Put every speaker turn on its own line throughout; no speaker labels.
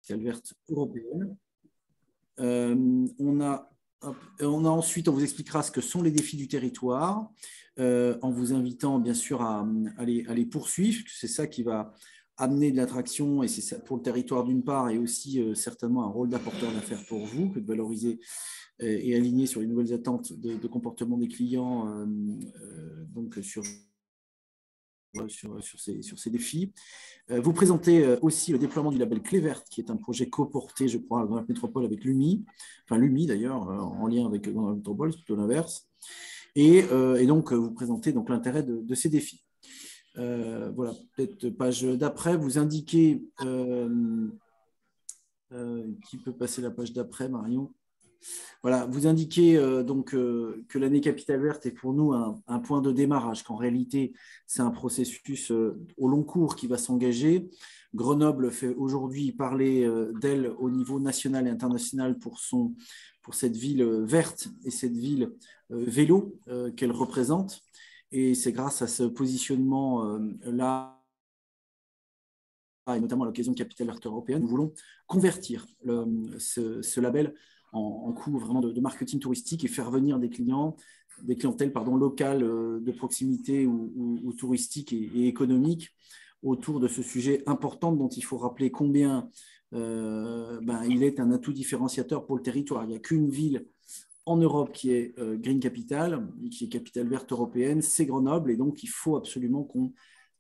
capitale verte européenne. On a ensuite, on vous expliquera ce que sont les défis du territoire, en vous invitant bien sûr à les poursuivre, c'est ça qui va amener de l'attraction, et c'est ça pour le territoire d'une part, et aussi certainement un rôle d'apporteur d'affaires pour vous, que de valoriser et aligner sur les nouvelles attentes de comportement des clients, donc sur ces défis. Vous présentez aussi le déploiement du label Clé Verte, qui est un projet coporté, je crois, dans la métropole avec l'UMI, enfin l'UMI d'ailleurs, en lien avec dans la métropole, c'est plutôt l'inverse. Et donc, vous présentez donc l'intérêt de ces défis. Voilà, peut-être page d'après, vous indiquez, qui peut passer la page d'après, Marion? Voilà, vous indiquez que l'année Capitale Verte est pour nous un point de démarrage, qu'en réalité, c'est un processus au long cours qui va s'engager. Grenoble fait aujourd'hui parler d'elle au niveau national et international pour cette ville verte et cette ville vélo qu'elle représente. Et c'est grâce à ce positionnement-là, et notamment à l'occasion de Capitale Verte européenne, nous voulons convertir ce label en coût vraiment de marketing touristique et faire venir des clientèles locales de proximité ou touristiques et économiques autour de ce sujet important dont il faut rappeler combien il est un atout différenciateur pour le territoire. Il n'y a qu'une ville en Europe qui est Green Capital, qui est capitale verte européenne, c'est Grenoble, et donc il faut absolument qu'on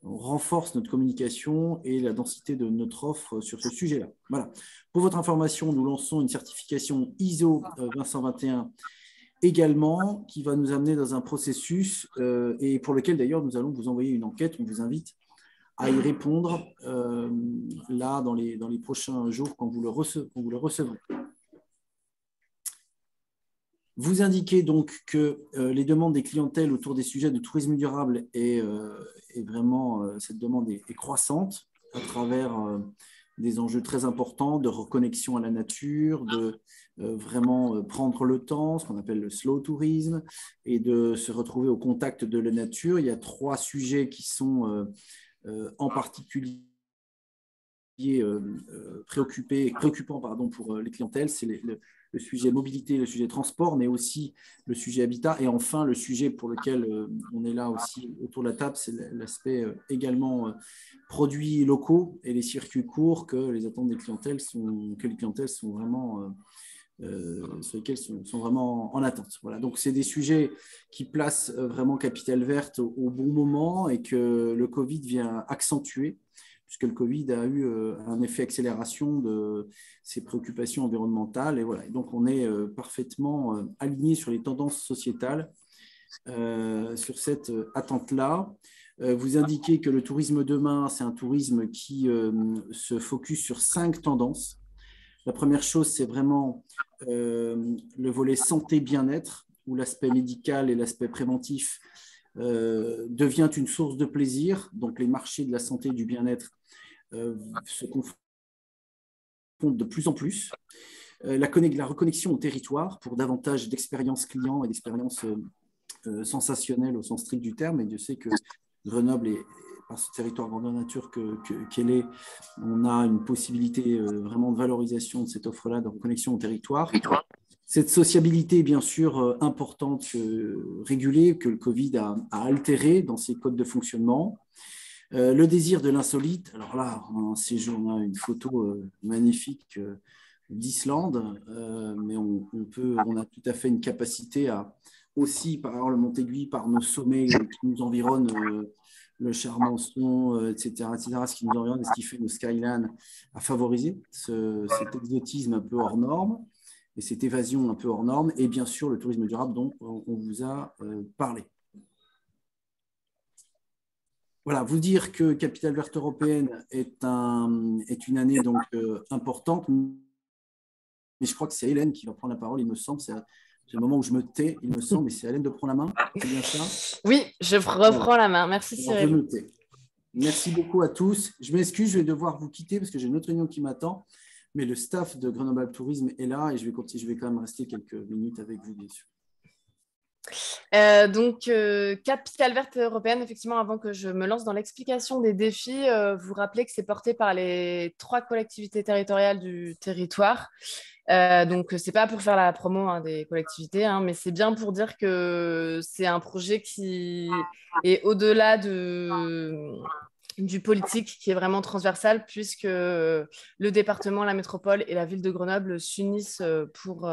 renforce notre communication et la densité de notre offre sur ce sujet-là. Voilà. Pour votre information, nous lançons une certification ISO 20121 également, qui va nous amener dans un processus et pour lequel d'ailleurs nous allons vous envoyer une enquête. On vous invite à y répondre là dans les prochains jours quand vous le recevrez. Vous indiquez donc que les demandes des clientèles autour des sujets de tourisme durable est vraiment, cette demande est croissante à travers des enjeux très importants de reconnexion à la nature, de vraiment prendre le temps, ce qu'on appelle le slow tourisme, et de se retrouver au contact de la nature. Il y a 3 sujets qui sont en particulier préoccupants pour les clientèles. C'est le sujet mobilité, le sujet transport, mais aussi le sujet habitat. Et enfin, le sujet pour lequel on est là aussi autour de la table, c'est l'aspect également produits locaux et les circuits courts que les attentes des clientèles que les clientèles sont vraiment sur lesquels sont vraiment en attente. Voilà. Donc, c'est des sujets qui placent vraiment Capitale Verte au bon moment et que le Covid vient accentuer, puisque le Covid a eu un effet accélération de ces préoccupations environnementales. Et voilà. Et donc, on est parfaitement aligné sur les tendances sociétales sur cette attente-là. Vous indiquez que le tourisme demain, c'est un tourisme qui se focus sur 5 tendances. La première chose, c'est vraiment le volet santé-bien-être, où l'aspect médical et l'aspect préventif devient une source de plaisir. Donc, les marchés de la santé et du bien-être se confondent de plus en plus. La reconnexion au territoire pour davantage d'expériences clients et d'expériences sensationnelles au sens strict du terme. Et Dieu sait que Grenoble est, par ce territoire grandeur nature qu'elle est, on a une possibilité vraiment de valorisation de cette offre-là, de reconnexion au territoire. Cette sociabilité, bien sûr, importante, régulée, que le Covid a altérée dans ses codes de fonctionnement. Le désir de l'insolite. Alors là, on a une photo magnifique d'Islande, mais on a tout à fait une capacité à aussi, par le Mont-Aiguille, par nos sommets qui nous environnent, le Charmençon, etc., ce qui nous environne et ce qui fait nos Skyline, à favoriser cet exotisme un peu hors norme et cette évasion un peu hors norme, et bien sûr le tourisme durable dont on vous a parlé. Voilà, vous dire que Capitale Verte Européenne est une année donc importante, mais je crois que c'est Hélène qui va prendre la parole, il me semble. C'est le moment où je me tais, il me semble, mais c'est Hélène de prendre la main. C'est bien ça?
Oui, je reprends la main. Merci Cyril.
Je me tais. Merci beaucoup à tous. Je m'excuse, je vais devoir vous quitter parce que j'ai une autre réunion qui m'attend, mais le staff de Grenoble Tourisme est là et je vais quand même rester quelques minutes avec vous, bien sûr.
Capitale verte européenne, effectivement, avant que je me lance dans l'explication des défis, vous rappelez que c'est porté par les 3 collectivités territoriales du territoire. Donc, ce n'est pas pour faire la promo hein, des collectivités, hein, mais c'est bien pour dire que c'est un projet qui est au-delà du politique, qui est vraiment transversal, puisque le département, la métropole et la ville de Grenoble s'unissent pour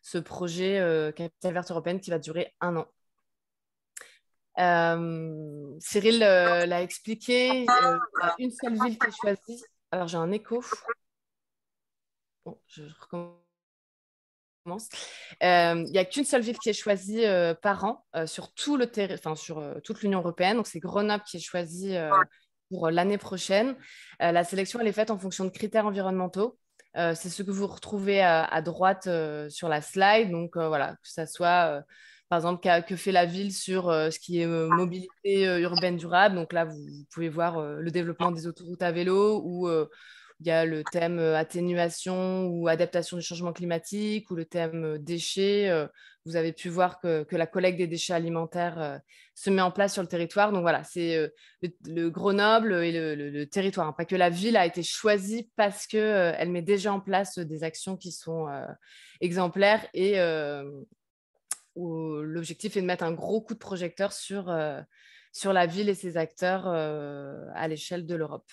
ce projet Capitale verte européenne qui va durer 1 an. Cyril l'a expliqué, il y a une seule ville qui est choisie. Alors, j'ai un écho. Bon, je recommence. Il n'y a qu'une seule ville qui est choisie par an sur tout le sur toute l'Union européenne. Donc, c'est Grenoble qui est choisie pour l'année prochaine. La sélection, elle est faite en fonction de critères environnementaux. C'est ce que vous retrouvez à droite sur la slide. Donc, voilà, que ça soit, par exemple, que fait la ville sur ce qui est mobilité urbaine durable. Donc là, vous pouvez voir le développement des autoroutes à vélo ou il y a le thème atténuation ou adaptation du changement climatique ou le thème déchets. Vous avez pu voir que la collecte des déchets alimentaires se met en place sur le territoire. Donc voilà, c'est le Grenoble et le territoire, hein. Pas que la ville a été choisie parce qu'elle met déjà en place des actions qui sont exemplaires et où l'objectif est de mettre un gros coup de projecteur sur la ville et ses acteurs à l'échelle de l'Europe.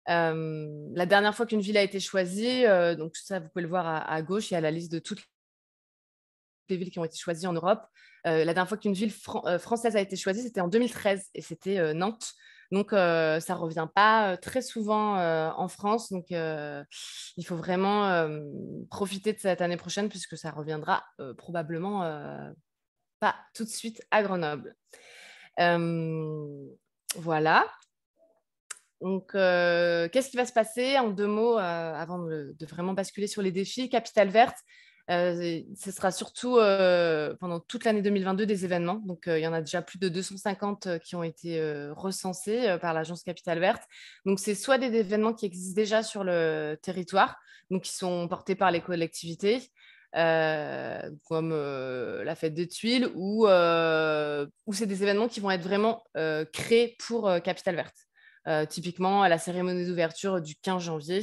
La dernière fois qu'une ville a été choisie, donc ça, vous pouvez le voir à gauche, il y a la liste de toutes les villes qui ont été choisies en Europe. La dernière fois qu'une ville française a été choisie, c'était en 2013 et c'était Nantes. Donc, ça ne revient pas très souvent en France. Donc, il faut vraiment profiter de cette année prochaine puisque ça reviendra probablement pas tout de suite à Grenoble. Voilà. Donc, qu'est-ce qui va se passer en 2 mots avant de vraiment basculer sur les défis? Capitale verte, ce sera surtout pendant toute l'année 2022 des événements. Donc, il y en a déjà plus de 250 qui ont été recensés par l'agence Capitale verte. Donc, c'est soit des événements qui existent déjà sur le territoire, donc qui sont portés par les collectivités, comme la fête des Tuiles, ou c'est des événements qui vont être vraiment créés pour Capitale verte. Typiquement, à la cérémonie d'ouverture du 15 janvier,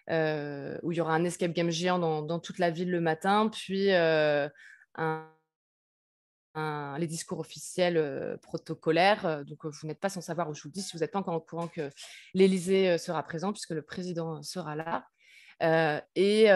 où il y aura un escape game géant dans toute la ville le matin, puis les discours officiels protocolaires. Donc, vous n'êtes pas sans savoir, je vous le dis, si vous n'êtes pas encore au courant que l'Élysée sera présent, puisque le président sera là. Il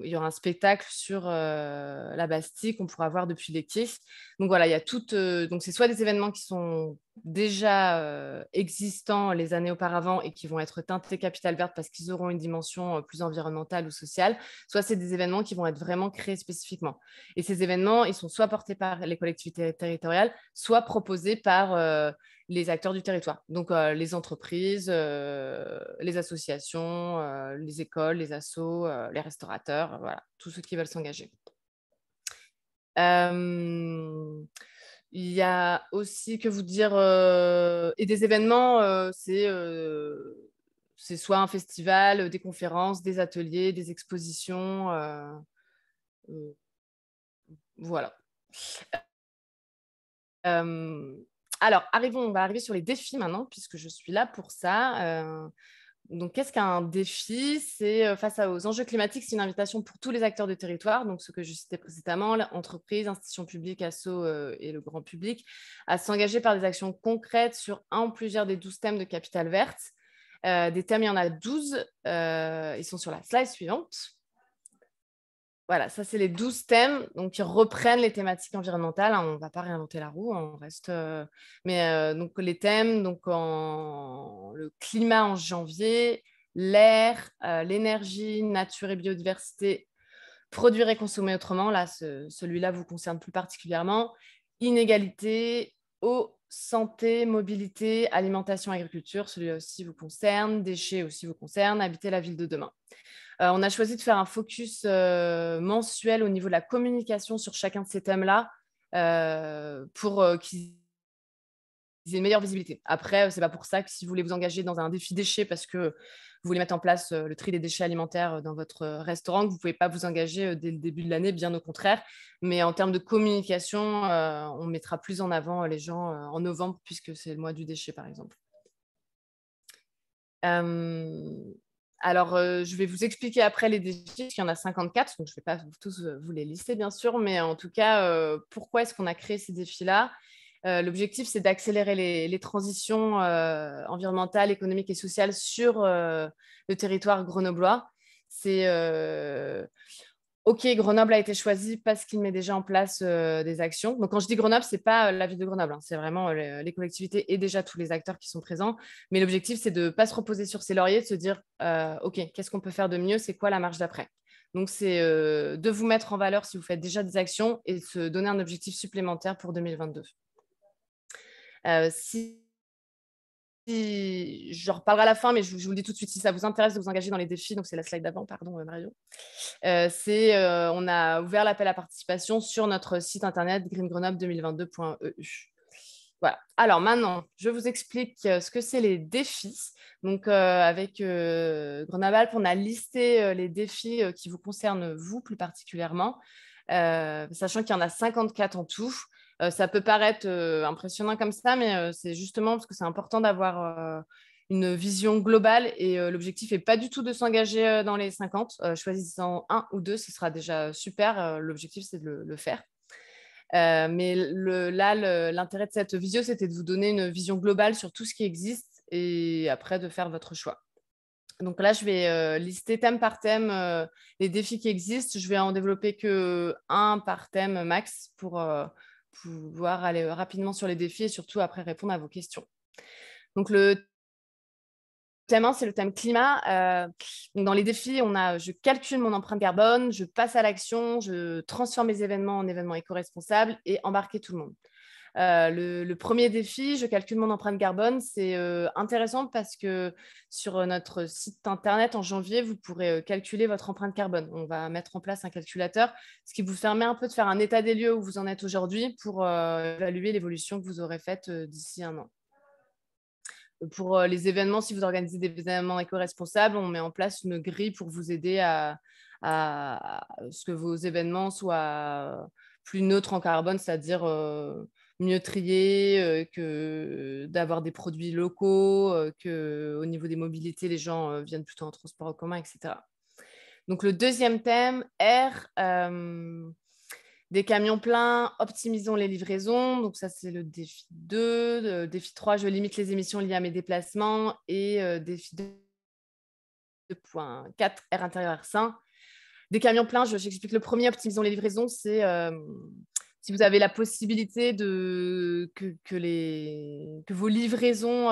y aura un spectacle sur la Bastille qu'on pourra voir depuis les quais. Donc voilà, il y a donc c'est soit des événements qui sont déjà existants les années auparavant et qui vont être teintés Capitale verte parce qu'ils auront une dimension plus environnementale ou sociale, soit c'est des événements qui vont être vraiment créés spécifiquement. Et ces événements, ils sont soit portés par les collectivités territoriales, soit proposés par les acteurs du territoire. Donc, les entreprises, les associations, les écoles, les assos, les restaurateurs, voilà, tous ceux qui veulent s'engager. Il y a aussi que vous dire, et des événements, c'est soit un festival, des conférences, des ateliers, des expositions. Voilà. Alors, on va arriver sur les défis maintenant, puisque je suis là pour ça. Donc, qu'est-ce qu'un défi? C'est face aux enjeux climatiques, c'est une invitation pour tous les acteurs du territoire, donc ce que je citais précédemment, entreprises, institutions publiques, assos et le grand public, à s'engager par des actions concrètes sur un ou plusieurs des 12 thèmes de Capitale verte. Des thèmes, il y en a 12. Ils sont sur la slide suivante. Voilà, ça, c'est les 12 thèmes donc, qui reprennent les thématiques environnementales. On ne va pas réinventer la roue, on reste. Donc, les thèmes, donc, le climat en janvier, l'air, l'énergie, nature et biodiversité, produire et consommer autrement. Là, celui-là vous concerne plus particulièrement. Inégalité, eau, santé, mobilité, alimentation, agriculture, celui-là aussi vous concerne. Déchets aussi vous concerne. Habiter la ville de demain. On a choisi de faire un focus mensuel au niveau de la communication sur chacun de ces thèmes-là pour qu'ils une meilleure visibilité. Après, ce n'est pas pour ça que si vous voulez vous engager dans un défi déchets parce que vous voulez mettre en place le tri des déchets alimentaires dans votre restaurant, que vous ne pouvez pas vous engager dès le début de l'année, bien au contraire. Mais en termes de communication, on mettra plus en avant les gens en novembre puisque c'est le mois du déchet, par exemple. Alors, je vais vous expliquer après les défis, parce qu'il y en a 54, donc je ne vais pas tous vous les lister, bien sûr, mais en tout cas, pourquoi est-ce qu'on a créé ces défis-là? L'objectif, c'est d'accélérer les transitions environnementales, économiques et sociales sur le territoire grenoblois. C'est OK, Grenoble a été choisi parce qu'il met déjà en place des actions. Donc, quand je dis Grenoble, ce n'est pas la ville de Grenoble, hein, c'est vraiment les collectivités et déjà tous les acteurs qui sont présents. Mais l'objectif, c'est de ne pas se reposer sur ses lauriers, de se dire OK, qu'est-ce qu'on peut faire de mieux? C'est quoi la marche d'après? Donc, c'est de vous mettre en valeur si vous faites déjà des actions et de se donner un objectif supplémentaire pour 2022. J'en reparlerai à la fin, mais je vous le dis tout de suite, si ça vous intéresse de vous engager dans les défis, donc c'est la slide d'avant, pardon Mario, on a ouvert l'appel à participation sur notre site internet greengrenoble2022.eu. Voilà. Alors maintenant, je vous explique ce que c'est les défis. Donc avec Grenoble Alpes, on a listé les défis qui vous concernent vous plus particulièrement, sachant qu'il y en a 54 en tout. Ça peut paraître impressionnant comme ça, mais c'est justement parce que c'est important d'avoir une vision globale et l'objectif n'est pas du tout de s'engager dans les 50. Choisissant un ou deux, ce sera déjà super. L'objectif, c'est de le faire. Mais l'intérêt de cette visio, c'était de vous donner une vision globale sur tout ce qui existe et après de faire votre choix. Donc là, je vais lister thème par thème les défis qui existent. Je vais en développer qu'un par thème max pour pouvoir aller rapidement sur les défis et surtout après répondre à vos questions. Donc le thème 1, c'est le thème climat. Donc dans les défis, je calcule mon empreinte carbone, je passe à l'action, je transforme mes événements en événements éco-responsables et embarquer tout le monde. Le premier défi, je calcule mon empreinte carbone, c'est intéressant parce que sur notre site internet en janvier, vous pourrez calculer votre empreinte carbone. On va mettre en place un calculateur, ce qui vous permet un peu de faire un état des lieux où vous en êtes aujourd'hui pour évaluer l'évolution que vous aurez faite d'ici un an. Pour les événements, si vous organisez des événements éco-responsables, on met en place une grille pour vous aider à ce que vos événements soient plus neutres en carbone, c'est-à-dire mieux triés, que d'avoir des produits locaux, qu'au niveau des mobilités, les gens viennent plutôt en transport en commun, etc. Donc, le deuxième thème, R, des camions pleins, optimisons les livraisons. Donc, ça, c'est le défi 2. Le défi 3, je limite les émissions liées à mes déplacements. Et défi 2.4, R intérieur, R sain. Des camions pleins, j'explique le premier, optimisons les livraisons, c'est si vous avez la possibilité que vos livraisons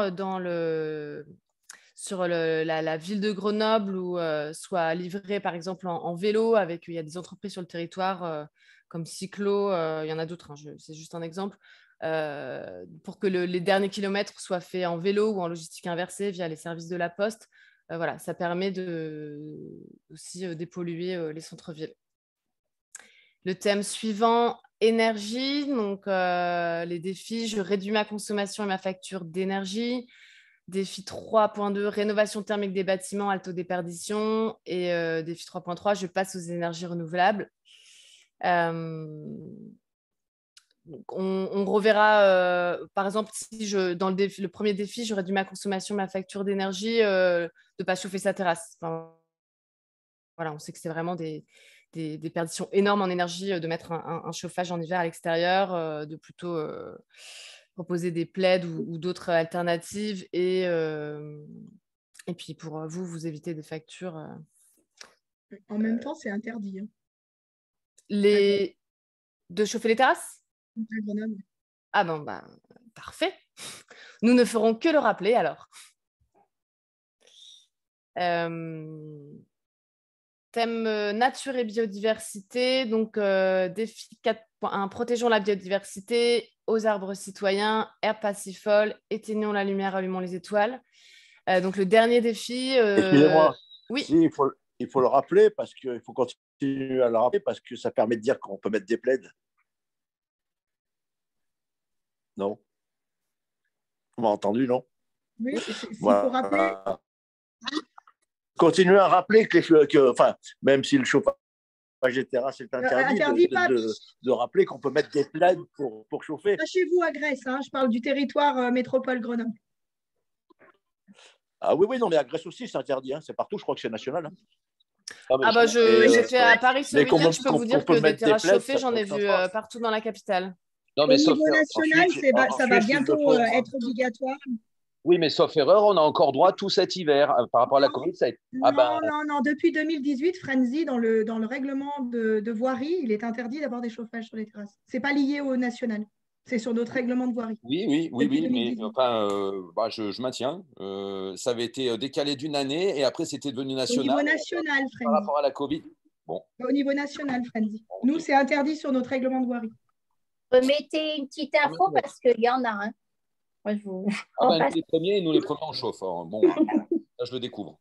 sur la ville de Grenoble soient livrées par exemple en vélo, il y a des entreprises sur le territoire comme Cyclo, il y en a d'autres, hein, c'est juste un exemple, pour que les derniers kilomètres soient faits en vélo ou en logistique inversée via les services de la Poste. Voilà, ça permet aussi dépolluer les centres-villes. Le thème suivant, énergie. Donc, les défis, je réduis ma consommation et ma facture d'énergie. Défi 3.2, rénovation thermique des bâtiments, alto déperdition. Et défi 3.3, je passe aux énergies renouvelables. Donc on reverra, par exemple, si dans le premier défi, je réduis ma consommation, ma facture d'énergie, de ne pas chauffer sa terrasse. Enfin, voilà, on sait que c'est vraiment des perditions énormes en énergie de mettre un chauffage en hiver à l'extérieur, de plutôt proposer des plaids ou d'autres alternatives. Et puis pour vous éviter des factures.
En même temps, c'est interdit. Hein.
De chauffer les terrasses? Ah bon, bah, parfait. Nous ne ferons que le rappeler alors. Thème nature et biodiversité. Donc, défi 4.1, protégeons la biodiversité, aux arbres citoyens, air passifol, éteignons la lumière, allumons les étoiles. Donc, le dernier défi.
Excusez-moi.
Oui.
Si, il faut le rappeler parce qu'il faut continuer à le rappeler parce que ça permet de dire qu'on peut mettre des plaids. Non. On m'a entendu, non?
Oui, il faut
Voilà.
rappeler.
Continuer à rappeler enfin, même si le chauffage et terrasse est interdit,
Interdit pas,
de rappeler qu'on peut mettre des plaids pour chauffer.
pas chez vous à Grèce, hein, je parle du territoire métropole Grenoble.
Ah oui, oui, non, mais à Grèce aussi, c'est interdit. Hein. C'est partout, je crois que c'est national. Hein.
Ah bah j'étais à Paris ce week-end, je peux vous dire que des terrasses chauffées, j'en ai vu partout dans la capitale.
Non, mais
Au niveau national,
ensuite,
ça va bientôt être obligatoire.
oui, mais sauf erreur, on a encore droit tout cet hiver. Par rapport à la Covid, ça a été...
Non. Depuis 2018, Frenzy, dans le règlement de voirie, il est interdit d'avoir des chauffages sur les terrasses. Ce n'est pas lié au national. C'est sur notre règlement de voirie.
Oui, mais enfin, je maintiens. Ça avait été décalé d'une année et après, c'était devenu national.
Au niveau national, Frenzy.
Par rapport à la Covid. Bon.
Au niveau national, Frenzy. Nous, c'est interdit sur notre règlement de voirie.
Remettez une petite info parce qu'il y en a un. Moi, je vous...
les premiers, nous les premiers, on chauffe. Bon, là, je le découvre.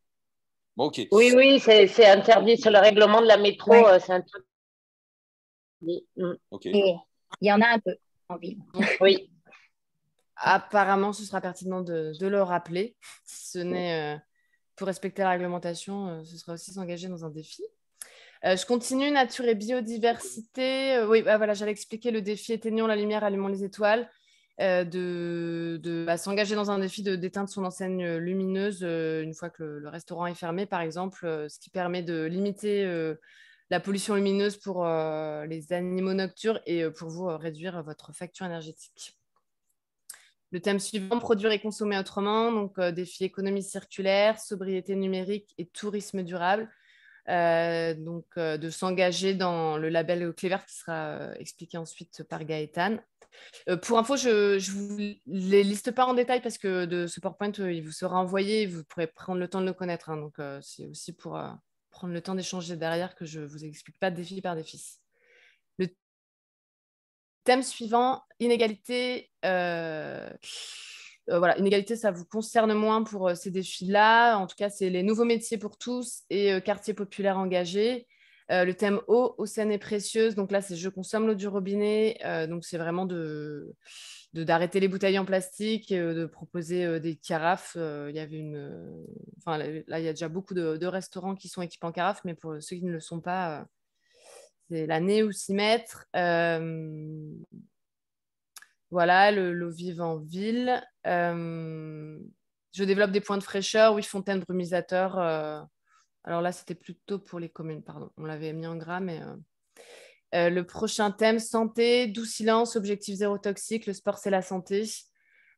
Bon, ok.
Oui, c'est interdit sur le règlement de la métro.
Ouais.
C'est interdit.
Okay.
Et il y en a un peu en ville.
Oui.
Apparemment, ce sera pertinent de le rappeler. Si ce n'est pour respecter la réglementation, ce sera aussi s'engager dans un défi. Je continue, nature et biodiversité. Oui, voilà, j'allais expliquer le défi éteignons la lumière, allumons les étoiles. S'engager dans un défi d'éteindre son enseigne lumineuse une fois que le restaurant est fermé, par exemple, ce qui permet de limiter la pollution lumineuse pour les animaux nocturnes et pour vous réduire votre facture énergétique. Le thème suivant, produire et consommer autrement, donc défi économie circulaire, sobriété numérique et tourisme durable. De s'engager dans le label Clé Verte qui sera expliqué ensuite par Gaëtan. Pour info, je ne vous les liste pas en détail parce que de ce PowerPoint, il vous sera envoyé et vous pourrez prendre le temps de le connaître. Hein. Donc, c'est aussi pour prendre le temps d'échanger derrière que je ne vous explique pas défi par défi. Le thème suivant, inégalité. Voilà, inégalité, ça vous concerne moins pour ces défis-là. En tout cas, c'est les nouveaux métiers pour tous et quartiers populaires engagés. Le thème eau saine et précieuse. Donc là, c'est je consomme l'eau du robinet. Donc, c'est vraiment d'arrêter les bouteilles en plastique, de proposer des carafes. Il y avait là, il y a déjà beaucoup de restaurants qui sont équipés en carafes, mais pour ceux qui ne le sont pas, c'est l'année où s'y mettre. Voilà, l'eau vive en ville. Je développe des points de fraîcheur, oui, fontaines, brumisateurs. Alors là, c'était plutôt pour les communes, pardon. On l'avait mis en gras, mais... le prochain thème, santé, doux silence, objectif zéro toxique. Le sport, c'est la santé.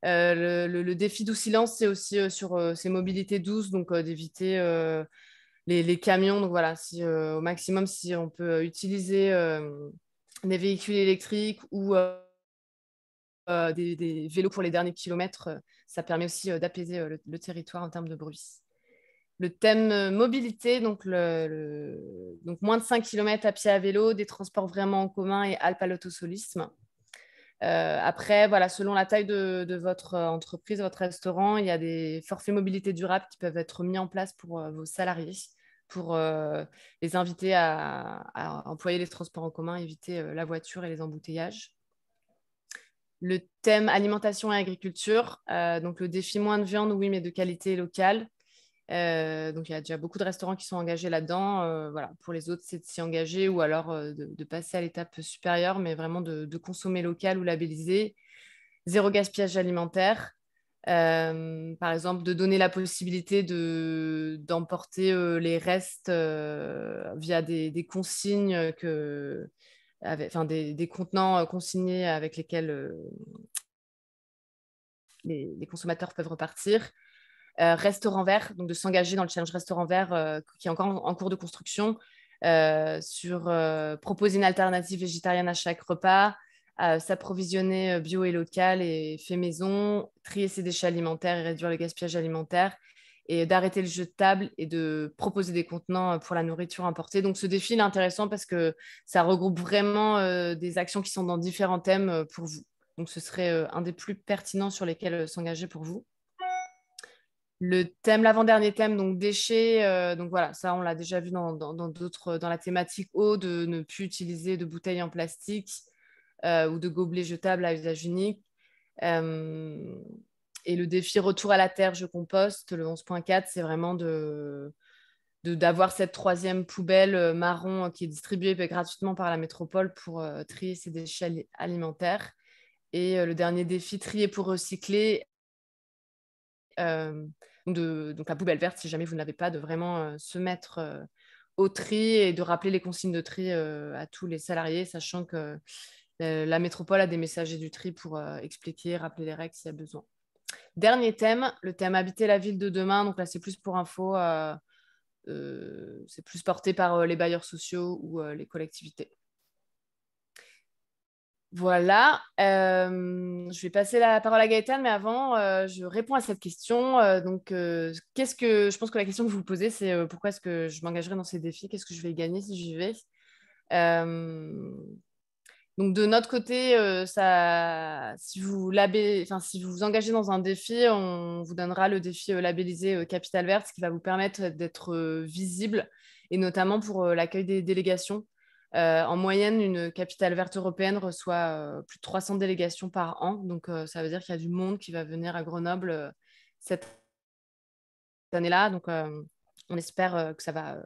Le défi doux silence, c'est aussi sur ces mobilités douces, donc d'éviter les camions. Donc voilà, au maximum, si on peut utiliser des véhicules électriques ou des vélos pour les derniers kilomètres, ça permet aussi d'apaiser le territoire en termes de bruit. Le thème mobilité, donc moins de 5 km à pied à vélo, des transports vraiment en commun et Alpes à l'autosolisme. Après, voilà, selon la taille de votre entreprise, votre restaurant, il y a des forfaits mobilité durable qui peuvent être mis en place pour vos salariés, pour les inviter à employer les transports en commun, éviter la voiture et les embouteillages. Le thème alimentation et agriculture, donc le défi moins de viande, oui, mais de qualité locale. Donc, il y a déjà beaucoup de restaurants qui sont engagés là-dedans. Voilà. Pour les autres, c'est de s'y engager ou alors de passer à l'étape supérieure, mais vraiment de consommer local ou labellisé. Zéro gaspillage alimentaire. Par exemple, de donner la possibilité d'emporter les restes via des consignes, des contenants consignés avec lesquels les consommateurs peuvent repartir. Restaurant vert, donc de s'engager dans le challenge restaurant vert qui est encore en cours de construction sur proposer une alternative végétarienne à chaque repas, s'approvisionner bio et local et fait maison, trier ses déchets alimentaires et réduire le gaspillage alimentaire et d'arrêter le jeu de table et de proposer des contenants pour la nourriture importée. Donc ce défi est intéressant parce que ça regroupe vraiment des actions qui sont dans différents thèmes pour vous. Donc ce serait un des plus pertinents sur lesquels s'engager pour vous. Le thème, l'avant-dernier thème, donc déchets, donc voilà, ça on l'a déjà vu dans la thématique eau, de ne plus utiliser de bouteilles en plastique ou de gobelets jetables à usage unique. Et le défi retour à la terre, je composte, le 11.4, c'est vraiment d'avoir cette troisième poubelle marron qui est distribuée gratuitement par la métropole pour trier ses déchets alimentaires. Et le dernier défi, trier pour recycler. Donc la poubelle verte, si jamais vous ne l'avez pas, de vraiment se mettre au tri et de rappeler les consignes de tri à tous les salariés, sachant que la métropole a des messagers du tri pour expliquer, rappeler les règles s'il y a besoin. Dernier thème, le thème habiter la ville de demain. Donc là, c'est plus pour info, c'est plus porté par les bailleurs sociaux ou les collectivités. Voilà, je vais passer la parole à Gaëtane, mais avant, je réponds à cette question. Je pense que la question que vous vous posez, c'est pourquoi est-ce que je m'engagerai dans ces défis? Qu'est-ce que je vais gagner si j'y vais? Donc, de notre côté, si vous vous engagez dans un défi, on vous donnera le défi labellisé Capitale Verte, ce qui va vous permettre d'être visible, et notamment pour l'accueil des délégations. En moyenne, une capitale verte européenne reçoit plus de 300 délégations par an. Donc, ça veut dire qu'il y a du monde qui va venir à Grenoble cette année-là. Donc, on espère que ça va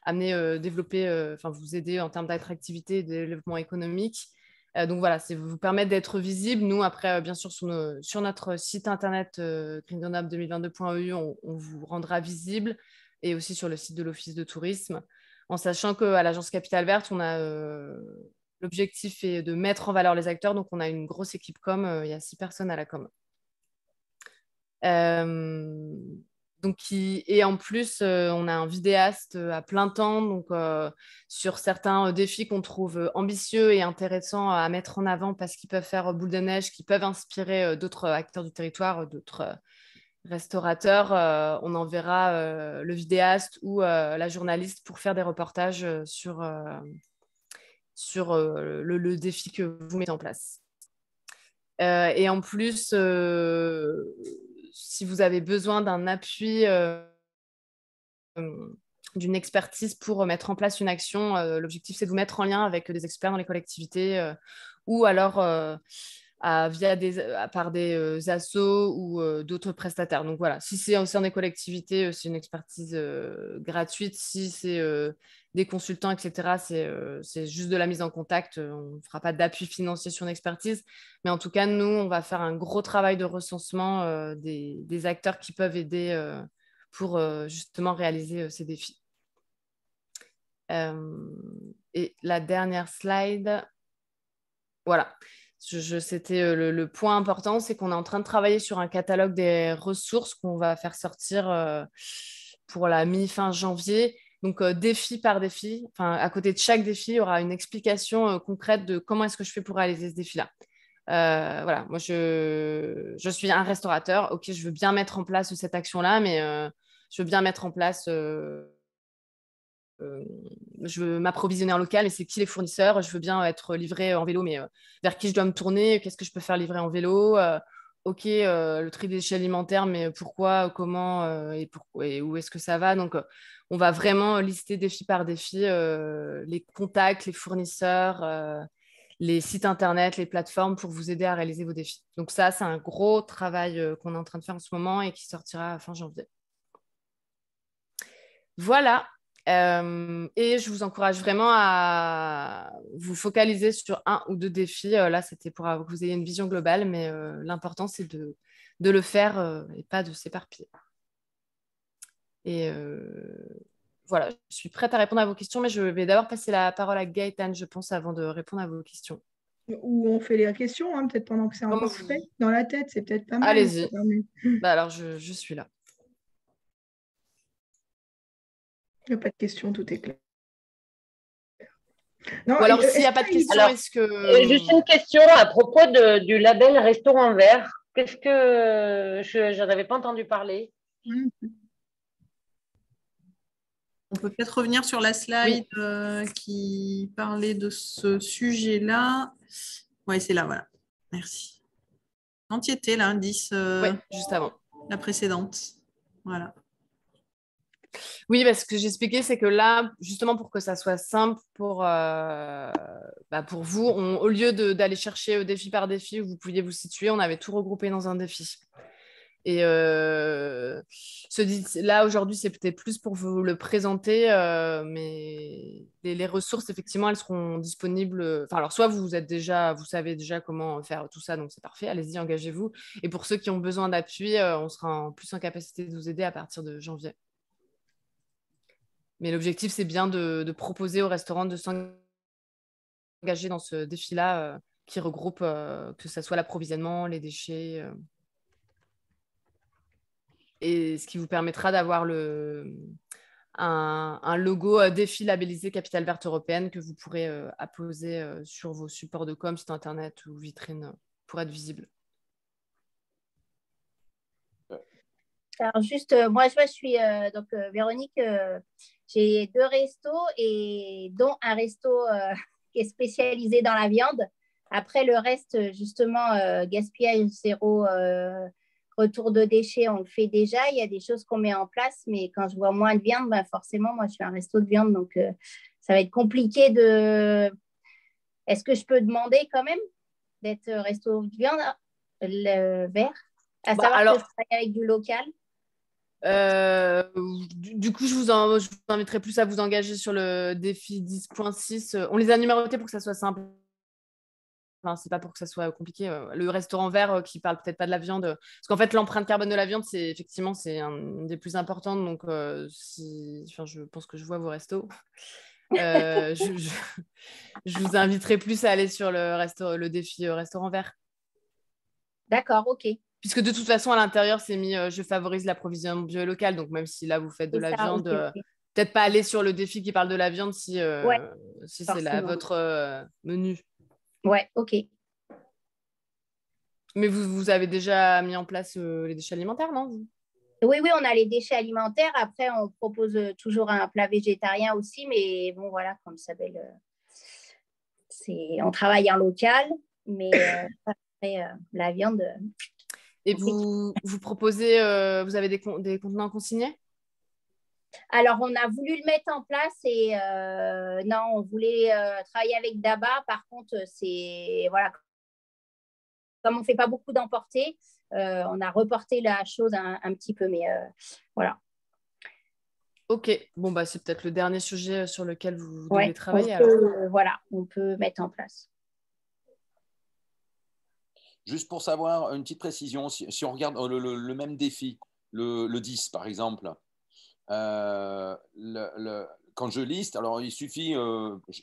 amener, développer, vous aider en termes d'attractivité et de développement économique. Donc, voilà, c'est vous permettre d'être visible. Nous, après, bien sûr, sur notre site internet greengrenoble2022.eu, on vous rendra visible, et aussi sur le site de l'Office de tourisme. En sachant qu'à l'agence Capitale Verte, on a l'objectif est de mettre en valeur les acteurs. Donc, on a une grosse équipe com. Il y a 6 personnes à la com. Et en plus, on a un vidéaste à plein temps. Donc, sur certains défis qu'on trouve ambitieux et intéressants à mettre en avant parce qu'ils peuvent faire boule de neige, qui peuvent inspirer d'autres acteurs du territoire, d'autres restaurateur, on enverra le vidéaste ou la journaliste pour faire des reportages sur le défi que vous mettez en place. Et en plus, si vous avez besoin d'un appui, d'une expertise pour mettre en place une action, l'objectif, c'est de vous mettre en lien avec des experts dans les collectivités ou alors par des assos ou d'autres prestataires. Donc voilà, si c'est au sein des collectivités, c'est une expertise gratuite. Si c'est des consultants, etc., c'est juste de la mise en contact. On ne fera pas d'appui financier sur une expertise. Mais en tout cas, nous, on va faire un gros travail de recensement des acteurs qui peuvent aider pour justement réaliser ces défis. Et la dernière slide, voilà. C'était le point important, c'est qu'on est en train de travailler sur un catalogue des ressources qu'on va faire sortir pour la mi-fin janvier. Donc, défi par défi, à côté de chaque défi, il y aura une explication concrète de comment est-ce que je fais pour réaliser ce défi-là. Voilà, moi, je suis un restaurateur. OK, je veux bien mettre en place cette action-là, mais je veux bien mettre en place... je veux m'approvisionner en local, mais c'est qui les fournisseurs? Je veux bien être livré en vélo, mais vers qui je dois me tourner? Qu'est-ce que je peux faire livrer en vélo? OK, le tri des déchets alimentaires, mais pourquoi, comment et où est-ce que ça va? Donc, on va vraiment lister défi par défi les contacts, les fournisseurs, les sites internet, les plateformes pour vous aider à réaliser vos défis. Donc ça, c'est un gros travail qu'on est en train de faire en ce moment et qui sortira fin janvier. Voilà. Et je vous encourage vraiment à vous focaliser sur 1 ou 2 défis. Là, c'était pour que vous ayez une vision globale, mais l'important, c'est de le faire et pas de s'éparpiller. Et voilà, je suis prête à répondre à vos questions, mais je vais d'abord passer la parole à Gaëtane, je pense, avant de répondre à vos questions.
Ou on fait les questions, hein, peut-être pendant que c'est encore frais dans la tête, c'est peut-être pas mal.
Allez-y. Alors, je suis là.
Il n'y a pas de questions, tout est clair.
Non, alors, s'il n'y a pas de questions, est-ce que...
Juste une question à propos du label Restaurant Vert. Qu'est-ce que... Je n'en avais pas entendu parler.
On peut peut-être revenir sur la slide qui parlait de ce sujet-là. Oui, c'est là, voilà. Merci. Entièreté, là, 10.
Oui, juste avant.
La précédente. Voilà.
Oui, parce que j'expliquais, c'est que là, justement pour que ça soit simple pour vous, au lieu d'aller chercher défi par défi où vous pouviez vous situer, on avait tout regroupé dans un défi. Et là, aujourd'hui, c'est peut-être plus pour vous le présenter, mais les ressources, effectivement, elles seront disponibles. Enfin, alors, soit vous savez déjà comment faire tout ça, donc c'est parfait, allez-y, engagez-vous. Et pour ceux qui ont besoin d'appui, on sera plus en capacité de vous aider à partir de janvier. Mais l'objectif, c'est bien de proposer aux restaurants de s'engager dans ce défi-là qui regroupe que ce soit l'approvisionnement, les déchets, et ce qui vous permettra d'avoir un logo défi labellisé Capitale Verte Européenne que vous pourrez apposer sur vos supports de com, site internet ou vitrine pour être visible.
Alors juste, moi je suis donc Véronique, j'ai 2 restos et dont un resto qui est spécialisé dans la viande. Après le reste, justement, gaspillage zéro, retour de déchets, on le fait déjà. Il y a des choses qu'on met en place, mais quand je vois moins de viande, ben forcément, moi je suis un resto de viande, donc ça va être compliqué de... Est-ce que je peux demander quand même d'être resto de viande vert, à savoir que je travaille avec du local?
Du coup, je vous inviterai plus à vous engager sur le défi 10.6. On les a numérotés pour que ça soit simple. Enfin, c'est pas pour que ça soit compliqué. Le restaurant vert qui parle peut-être pas de la viande. Parce qu'en fait, l'empreinte carbone de la viande, c'est un des plus importantes. Donc, je pense que je vois vos restos. Je vous inviterai plus à aller sur le défi restaurant vert.
D'accord, ok.
Puisque de toute façon, à l'intérieur, c'est mis je favorise l'approvisionnement bio et local. Donc, même si là, vous faites de la viande, okay. Peut-être pas aller sur le défi qui parle de la viande si c'est votre menu.
Ouais, ok.
Mais vous avez déjà mis en place les déchets alimentaires, non?
Oui, on a les déchets alimentaires. Après, on propose toujours un plat végétarien aussi. Mais bon, voilà, comme ça s'appelle, on travaille en local. Mais après, la viande...
Et vous proposez, vous avez des contenants consignés?
Alors, on a voulu le mettre en place et non, on voulait travailler avec Daba. Par contre, voilà, comme on ne fait pas beaucoup d'emporter, on a reporté la chose un petit peu, mais voilà.
Ok, bon, bah, c'est peut-être le dernier sujet sur lequel vous devez travailler.
Voilà, on peut mettre en place.
Juste pour savoir, une petite précision, si on regarde le même défi, le 10 par exemple, quand je liste, alors il suffit,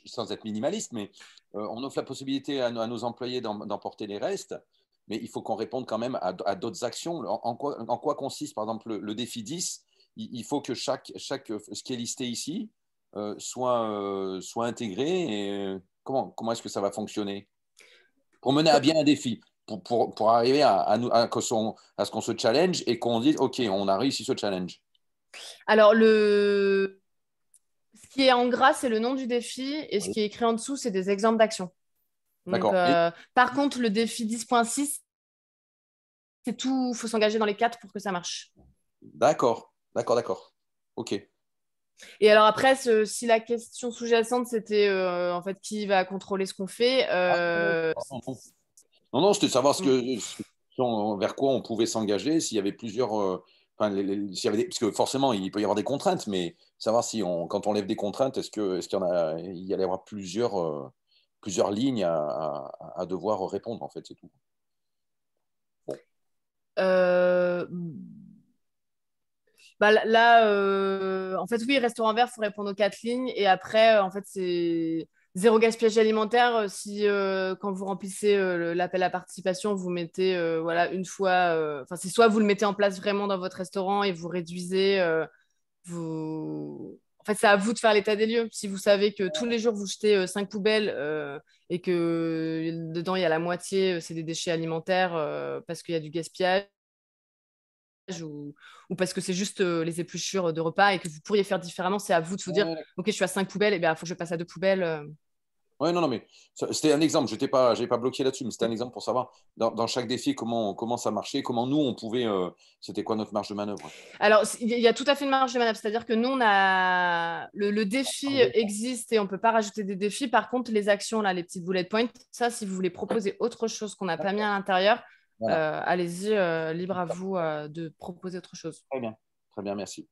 sans être minimaliste, mais on offre la possibilité à nos employés d'emporter les restes, mais il faut qu'on réponde quand même à d'autres actions. En quoi consiste par exemple le défi 10? Il faut que chaque ce qui est listé ici soit intégré. Et comment est-ce que ça va fonctionner pour mener à bien un défi? Pour arriver à ce qu'on se challenge et qu'on dise OK, on a réussi ce challenge.
Alors, ce qui est en gras, c'est le nom du défi et ce qui est écrit en dessous, c'est des exemples d'actions. D'accord. Par contre, le défi 10.6, c'est tout, il faut s'engager dans les 4 pour que ça marche.
D'accord. OK.
Et alors après, si la question sous-jacente, c'était en fait qui va contrôler ce qu'on fait.
Non, c'était de savoir vers quoi on pouvait s'engager, s'il y avait plusieurs. Parce que forcément, il peut y avoir des contraintes, mais savoir si quand on lève des contraintes, est-ce qu'il y allait y avoir plusieurs lignes à devoir répondre, en fait, c'est tout. Bon.
En fait, oui, restaurant vert, il faut répondre aux 4 lignes. Et après, en fait, c'est zéro gaspillage alimentaire. Si quand vous remplissez l'appel à participation, vous mettez une fois, c'est soit vous le mettez en place vraiment dans votre restaurant et vous réduisez, en fait, c'est à vous de faire l'état des lieux. Si vous savez que tous les jours vous jetez 5 poubelles et que dedans il y a la moitié, c'est des déchets alimentaires parce qu'il y a du gaspillage. Ou parce que c'est juste les épluchures de repas et que vous pourriez faire différemment, c'est à vous de vous dire ok, je suis à 5 poubelles, et bien il faut que je passe à 2 poubelles.
Oui, non, mais c'était un exemple, je n'ai pas bloqué là-dessus, mais c'était un exemple pour savoir dans chaque défi comment ça marchait, comment nous on pouvait, c'était quoi notre marge de manœuvre.
Alors, il y a tout à fait une marge de manœuvre, c'est-à-dire que nous, on a le défi existe et on ne peut pas rajouter des défis. Par contre, les actions, là, les petites bullet points, ça, si vous voulez proposer autre chose qu'on n'a pas mis à l'intérieur,
Voilà.
allez-y, libre à vous de proposer autre chose.
Très bien, merci.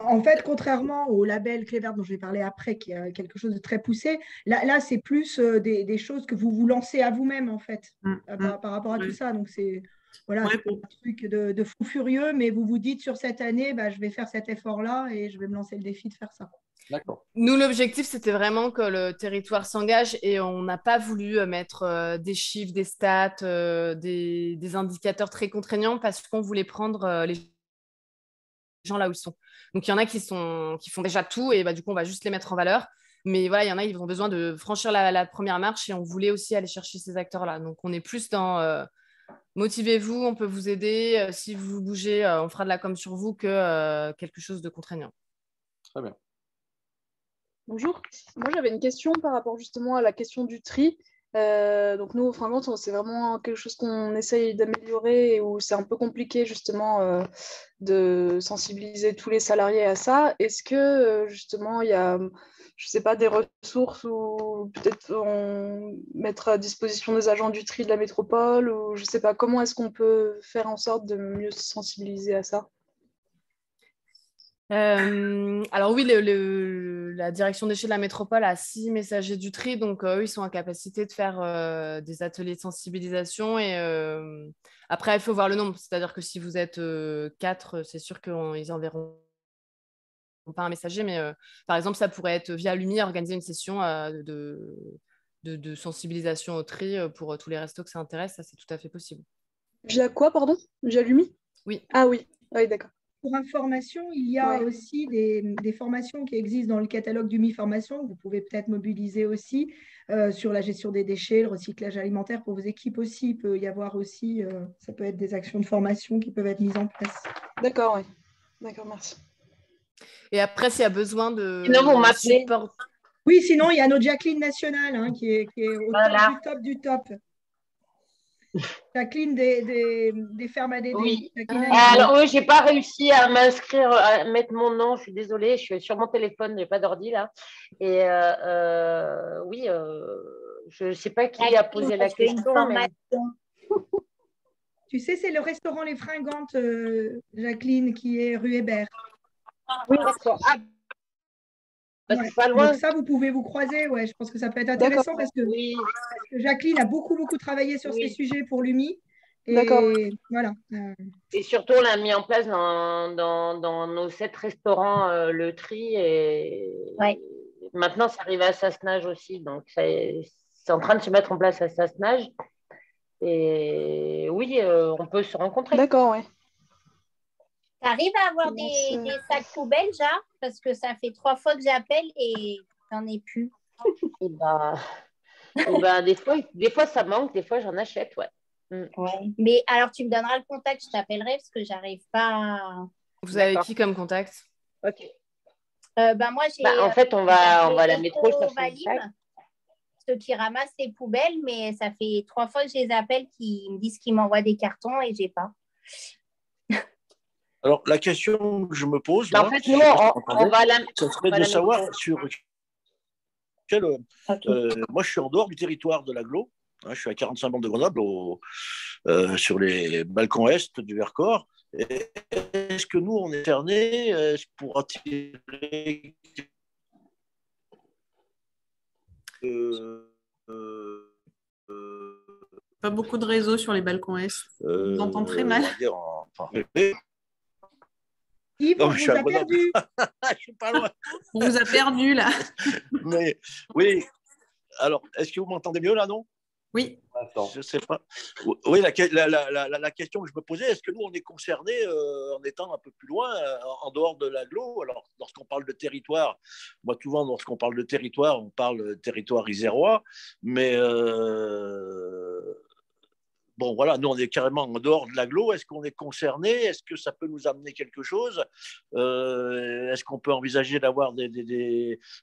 En fait, contrairement au label Clé verte dont je vais parler après, qui est quelque chose de très poussé, là c'est plus des choses que vous vous lancez à vous-même, en fait, par rapport à tout ça. Donc, c'est voilà,
Ouais,
c'est un truc de fou furieux, mais vous vous dites sur cette année, bah, je vais faire cet effort-là et je vais me lancer le défi de faire ça.
D'accord.
Nous, l'objectif, c'était vraiment que le territoire s'engage et on n'a pas voulu mettre des chiffres, des stats, des indicateurs très contraignants parce qu'on voulait prendre les gens là où ils sont. Donc, il y en a qui font déjà tout et bah, du coup, on va juste les mettre en valeur. Mais voilà, il y en a, ils ont besoin de franchir la première marche et on voulait aussi aller chercher ces acteurs-là. Donc, on est plus dans motivez-vous, on peut vous aider. Si vous bougez, on fera de la com sur vous que quelque chose de contraignant.
Très bien.
Bonjour, moi j'avais une question par rapport justement à la question du tri. Donc nous, au Fringant, c'est vraiment quelque chose qu'on essaye d'améliorer et où c'est un peu compliqué justement de sensibiliser tous les salariés à ça. Est-ce que justement il y a, je sais pas, des ressources ou peut-être mettre à disposition des agents du tri de la métropole ou je sais pas, comment est-ce qu'on peut faire en sorte de mieux se sensibiliser à ça?
Alors oui, la direction déchets de la métropole a 6 messagers du tri, donc eux, ils sont en capacité de faire des ateliers de sensibilisation. Et après, il faut voir le nombre, c'est-à-dire que si vous êtes 4, c'est sûr qu'ils enverront pas un messager, mais par exemple, ça pourrait être via Lumi, organiser une session de sensibilisation au tri pour tous les restos que ça intéresse, ça c'est tout à fait possible.
Via quoi, pardon? Via Lumi?
Oui.
Ah oui, oui, d'accord.
Pour information, il y a aussi des formations qui existent dans le catalogue du Mi-Formation. Vous pouvez peut-être mobiliser aussi sur la gestion des déchets, le recyclage alimentaire pour vos équipes aussi. Il peut y avoir aussi, ça peut être des actions de formation qui peuvent être mises en place.
D'accord, oui. D'accord, merci.
Et après, s'il y a besoin de
Sinon, vous m'appelez.
support... Oui, sinon, il y a notre Jacqueline nationale hein, qui est au top du top. Jacqueline des fermes ADD.
Oui.
Alors,
oui, je n'ai pas réussi à m'inscrire, à mettre mon nom. Je suis désolée, je suis sur mon téléphone, je n'ai pas d'ordi là. Et oui, je ne sais pas qui a posé la question. Mais...
Tu sais, c'est le restaurant Les Fringantes, Jacqueline, qui est rue Hébert.
Oui, d'accord.
Ouais. Pas loin. Donc ça, vous pouvez vous croiser. Ouais, je pense que ça peut être intéressant parce que Jacqueline a beaucoup travaillé sur ces sujets pour l'UMI. Et voilà.
Et surtout, on a mis en place dans nos 7 restaurants le tri. Et maintenant, ça arrive à Sassenage aussi. Donc, c'est en train de se mettre en place à Sassenage. Et oui, on peut se rencontrer.
D'accord, oui.
Tu arrives à avoir des sacs poubelles, déjà? Parce que ça fait 3 fois que j'appelle et j'en ai plus.
Et des fois, ça manque. Des fois, j'en achète, ouais.
Ouais. Mais alors, tu me donneras le contact, je t'appellerai parce que j'arrive pas à...
Vous avez qui comme contact?
Ok.
Moi, j'ai...
en fait, on va à la métro.
Ceux qui ramassent les poubelles, mais ça fait 3 fois que je les appelle qui me disent qu'ils m'envoient des cartons et j'ai pas.
Alors, la question que je me pose,
en fait, nous, on va à la...
ça serait de savoir sur quel... moi, je suis en dehors du territoire de l'agglo. Je suis à 45 bornes de Grenoble, sur les balcons est du Vercors. Est-ce que nous, on est cernés pour attirer
pas beaucoup de réseaux sur les balcons est. On entend très mal.
Yves, on vous a perdu.
Je suis pas loin.
On vous a perdu là.
Mais oui. Alors, est-ce que vous m'entendez mieux là, non?
Oui.
Attends. Je ne sais pas. Oui, la question que je me posais, est-ce que nous, on est concernés en étant un peu plus loin, en dehors de l'agglo? Alors, lorsqu'on parle de territoire, moi, souvent, lorsqu'on parle de territoire, on parle de territoire isérois, mais bon, voilà, nous, on est carrément en dehors de l'agglo. Est-ce qu'on est concerné? Est-ce que ça peut nous amener quelque chose? Est-ce qu'on peut envisager d'avoir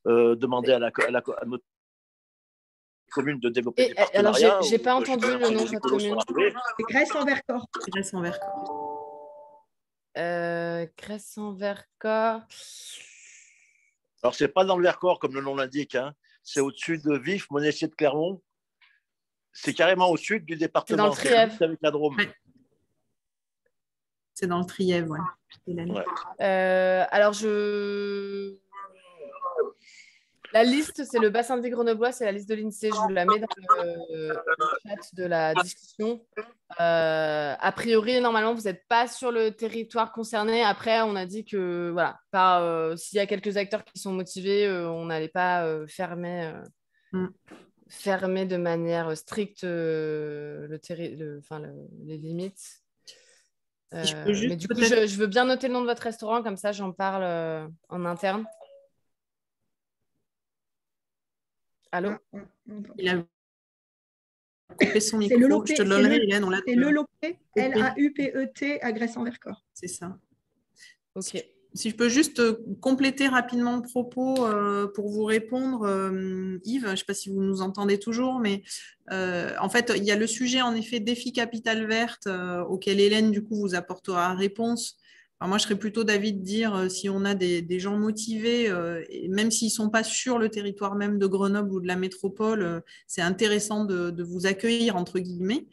demander à notre commune de développer des partenariats?
Alors, j'ai pas entendu le nom de votre commune.
Grèce en Vercors.
Grèce en Vercors.
Grèce en Vercors.
Alors, c'est pas dans le Vercors, comme le nom l'indique. Hein. C'est au-dessus de Vif, Monestier de Clermont. C'est carrément au sud du département.
C'est dans le Trièves.
Avec la Drôme.
Ouais. C'est dans le Trièves, ouais.
Alors, la liste, c'est le bassin de vie grenoblois, c'est la liste de l'INSEE. Je vous la mets dans le chat de la discussion. A priori, normalement, vous n'êtes pas sur le territoire concerné. Après, on a dit que voilà, s'il y a quelques acteurs qui sont motivés, on n'allait pas fermer de manière stricte les limites. Mais du coup, je veux bien noter le nom de votre restaurant, comme ça j'en parle en interne. Allô?
Il a coupé son micro. Je te le donnerai, Hélène.
C'est le Laupet, L-A-U-P-E-T, à Gresse-en-Vercors.
C'est ça.
Ok.
Si je peux juste compléter rapidement le propos pour vous répondre, Yves, je ne sais pas si vous nous entendez toujours, mais en fait, il y a le sujet en effet défi capitale verte auquel Hélène, du coup, vous apportera réponse. Alors moi, je serais plutôt d'avis de dire si on a des gens motivés, et même s'ils ne sont pas sur le territoire même de Grenoble ou de la métropole, c'est intéressant de vous accueillir, entre guillemets.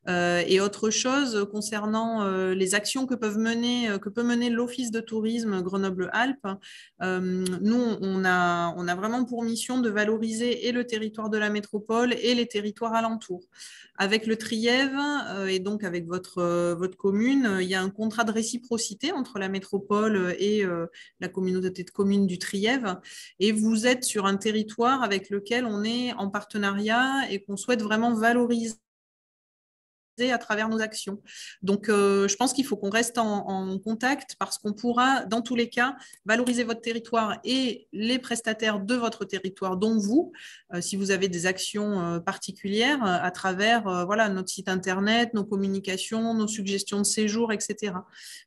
Et autre chose concernant les actions que peut mener l'Office de tourisme Grenoble-Alpes, nous, on a vraiment pour mission de valoriser et le territoire de la métropole et les territoires alentours. Avec le Trièves et donc avec votre commune, il y a un contrat de réciprocité entre la métropole et la communauté de communes du Trièves. Et vous êtes sur un territoire avec lequel on est en partenariat et qu'on souhaite vraiment valoriser à travers nos actions. Donc, je pense qu'il faut qu'on reste en contact parce qu'on pourra, dans tous les cas, valoriser votre territoire et les prestataires de votre territoire, dont vous, si vous avez des actions particulières à travers voilà, notre site internet, nos communications, nos suggestions de séjour, etc.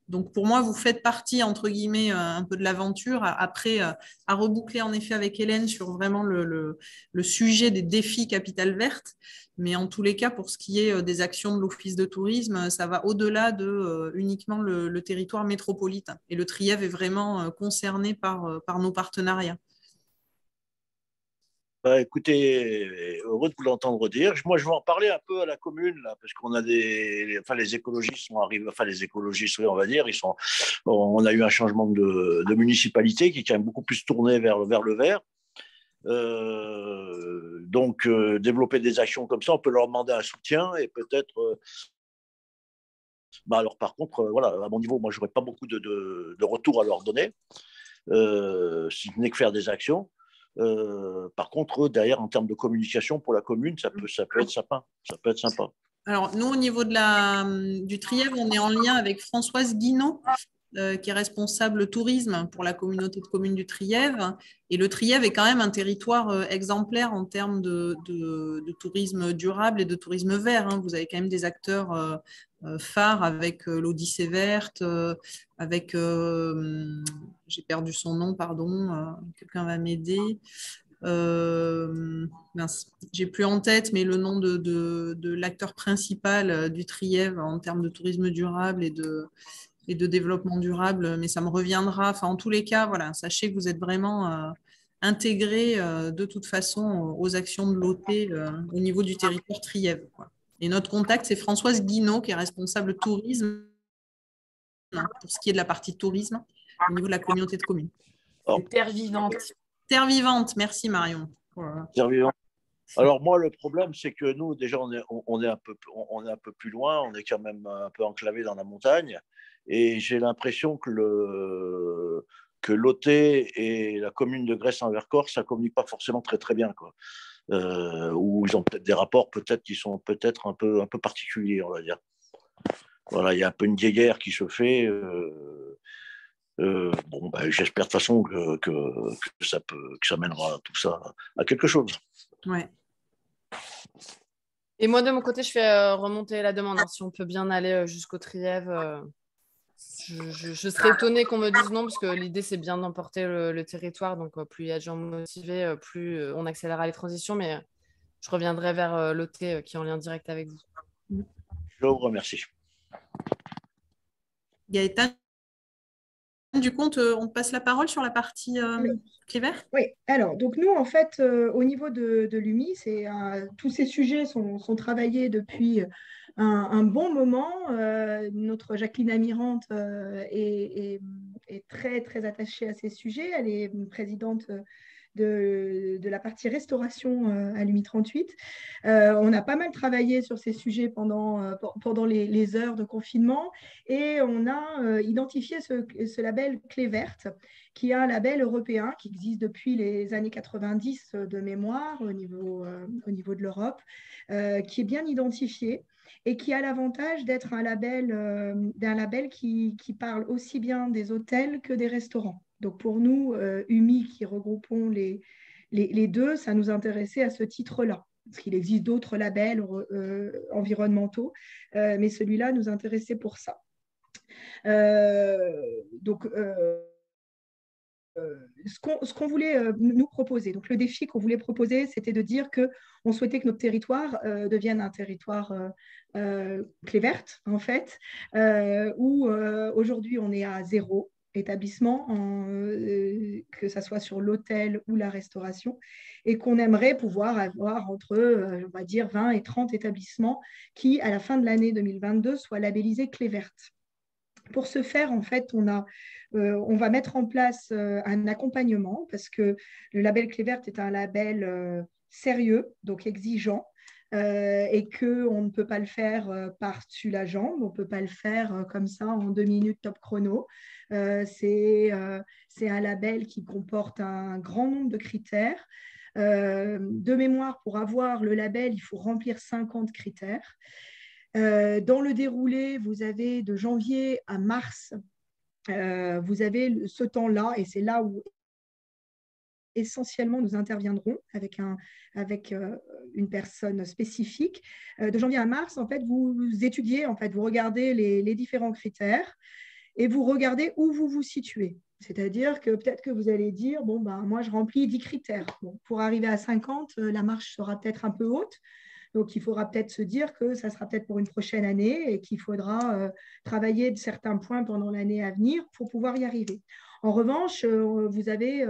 Donc, pour moi, vous faites partie, entre guillemets, un peu de l'aventure. Après, à reboucler en effet avec Hélène sur vraiment le sujet des défis capitale verte. Mais en tous les cas, pour ce qui est des actions de l'Office de tourisme, ça va au-delà de uniquement le territoire métropolitain. Et le Trièves est vraiment concerné par nos partenariats.
Bah, écoutez, heureux de vous l'entendre dire. Moi, je vais en parler un peu à la commune, là, parce qu'on a les écologistes sont arrivés, les écologistes, oui, on va dire, on a eu un changement de municipalité qui est quand même beaucoup plus tourné vers le vert. Donc, développer des actions comme ça, on peut leur demander un soutien et peut-être. Alors, par contre, voilà, à mon niveau, moi, je n'aurais pas beaucoup de retour à leur donner, si ce n'est que faire des actions. Par contre, derrière, en termes de communication pour la commune, ça peut être sympa. Ça peut être sympa.
Alors, nous, au niveau du Trièves, on est en lien avec Françoise Guinaud, qui est responsable tourisme pour la communauté de communes du Trièves. Et le Trièves est quand même un territoire exemplaire en termes de tourisme durable et de tourisme vert. Hein. Vous avez quand même des acteurs phares avec l'Odyssée verte, avec, j'ai perdu son nom, pardon, quelqu'un va m'aider. J'ai plus en tête, mais le nom de l'acteur principal du Trièves en termes de tourisme durable et de développement durable, mais ça me reviendra. Enfin, en tous les cas, voilà, sachez que vous êtes vraiment intégrés de toute façon aux actions de l'OT au niveau du territoire Trièves, quoi. Et notre contact, c'est Françoise Guinaud, qui est responsable tourisme pour ce qui est de la partie tourisme au niveau de la communauté de communes.
Terre vivante.
Terre vivante, merci Marion.
Voilà. Terre vivante. Alors moi, le problème, c'est que nous, déjà, on est un peu plus loin, on est quand même un peu enclavé dans la montagne, et j'ai l'impression que l'OT et la commune de Gresse-en-Vercors, ça ne communique pas forcément très très bien, quoi. Où ils ont peut-être des rapports qui sont peut-être un peu particuliers, on va dire. Voilà, il y a un peu une guéguerre qui se fait. J'espère de toute façon que ça mènera tout ça à quelque chose.
Ouais.
Et moi, de mon côté, je fais remonter la demande. Hein. Si on peut bien aller jusqu'au Trièves, je serais étonnée qu'on me dise non, parce que l'idée, c'est bien d'emporter le territoire. Donc, plus il y a de gens motivés, plus on accélérera les transitions. Mais je reviendrai vers l'OT qui est en lien direct avec vous.
Je vous remercie.
Gaëtan, du coup, on te passe la parole sur la partie Clévert.
Oui, alors, donc nous, en fait, au niveau de l'UMI, tous ces sujets sont travaillés depuis un bon moment. Notre Jacqueline Amirante est très, très attachée à ces sujets. Elle est présidente de la partie restauration à l'UMI 38. On a pas mal travaillé sur ces sujets pendant les heures de confinement et on a identifié ce label Clé verte, qui est un label européen qui existe depuis les années 90 de mémoire au niveau de l'Europe, qui est bien identifié et qui a l'avantage d'être un label qui parle aussi bien des hôtels que des restaurants. Donc pour nous, UMI, qui regroupons les deux, ça nous intéressait à ce titre-là. Parce qu'il existe d'autres labels environnementaux, mais celui-là nous intéressait pour ça. Ce qu'on voulait nous proposer, donc le défi qu'on voulait proposer, c'était de dire qu'on souhaitait que notre territoire devienne un territoire clé verte, en fait, où aujourd'hui on est à 0 établissement, que ce soit sur l'hôtel ou la restauration, et qu'on aimerait pouvoir avoir entre, on va dire, 20 et 30 établissements qui, à la fin de l'année 2022, soient labellisés clé verte. Pour ce faire, en fait, on va mettre en place un accompagnement parce que le label Clé verte est un label sérieux, donc exigeant, et qu'on ne peut pas le faire par-dessus la jambe, on ne peut pas le faire comme ça en 2 minutes top chrono. C'est un label qui comporte un grand nombre de critères. De mémoire, pour avoir le label, il faut remplir 50 critères. Dans le déroulé, vous avez de janvier à mars, vous avez ce temps-là, et c'est là où essentiellement nous interviendrons avec une personne spécifique. De janvier à mars, en fait, vous étudiez, en fait, vous regardez les différents critères et vous regardez où vous vous situez. C'est-à-dire que peut-être que vous allez dire, bon, ben, moi, je remplis 10 critères. Bon, pour arriver à 50, la marche sera peut-être un peu haute. Donc, il faudra peut-être se dire que ça sera peut-être pour une prochaine année et qu'il faudra travailler de certains points pendant l'année à venir pour pouvoir y arriver. En revanche, vous avez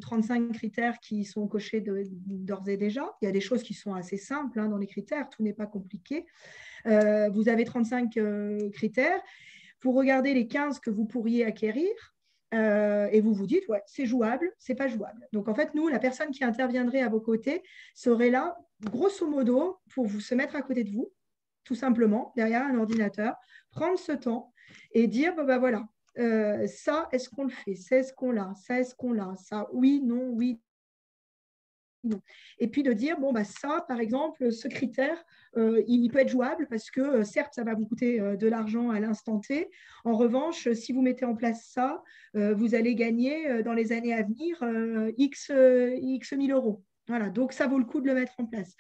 35 critères qui sont cochés d'ores et déjà. Il y a des choses qui sont assez simples dans les critères, tout n'est pas compliqué. Vous avez 35 critères. Vous regardez les 15 que vous pourriez acquérir. Et vous vous dites, ouais, c'est jouable, c'est pas jouable. Donc, en fait, nous, la personne qui interviendrait à vos côtés serait là, grosso modo, pour se mettre à côté de vous, tout simplement, derrière un ordinateur, prendre ce temps et dire, ben voilà, ça, est-ce qu'on le fait? Ça, est-ce qu'on l'a? Ça, est-ce qu'on l'a? Ça, oui, non, oui. Non. Et puis de dire, bon, bah, ça, par exemple, ce critère, il peut être jouable parce que certes, ça va vous coûter de l'argent à l'instant T. En revanche, si vous mettez en place ça, vous allez gagner dans les années à venir X 1000 euros. Voilà, donc ça vaut le coup de le mettre en place.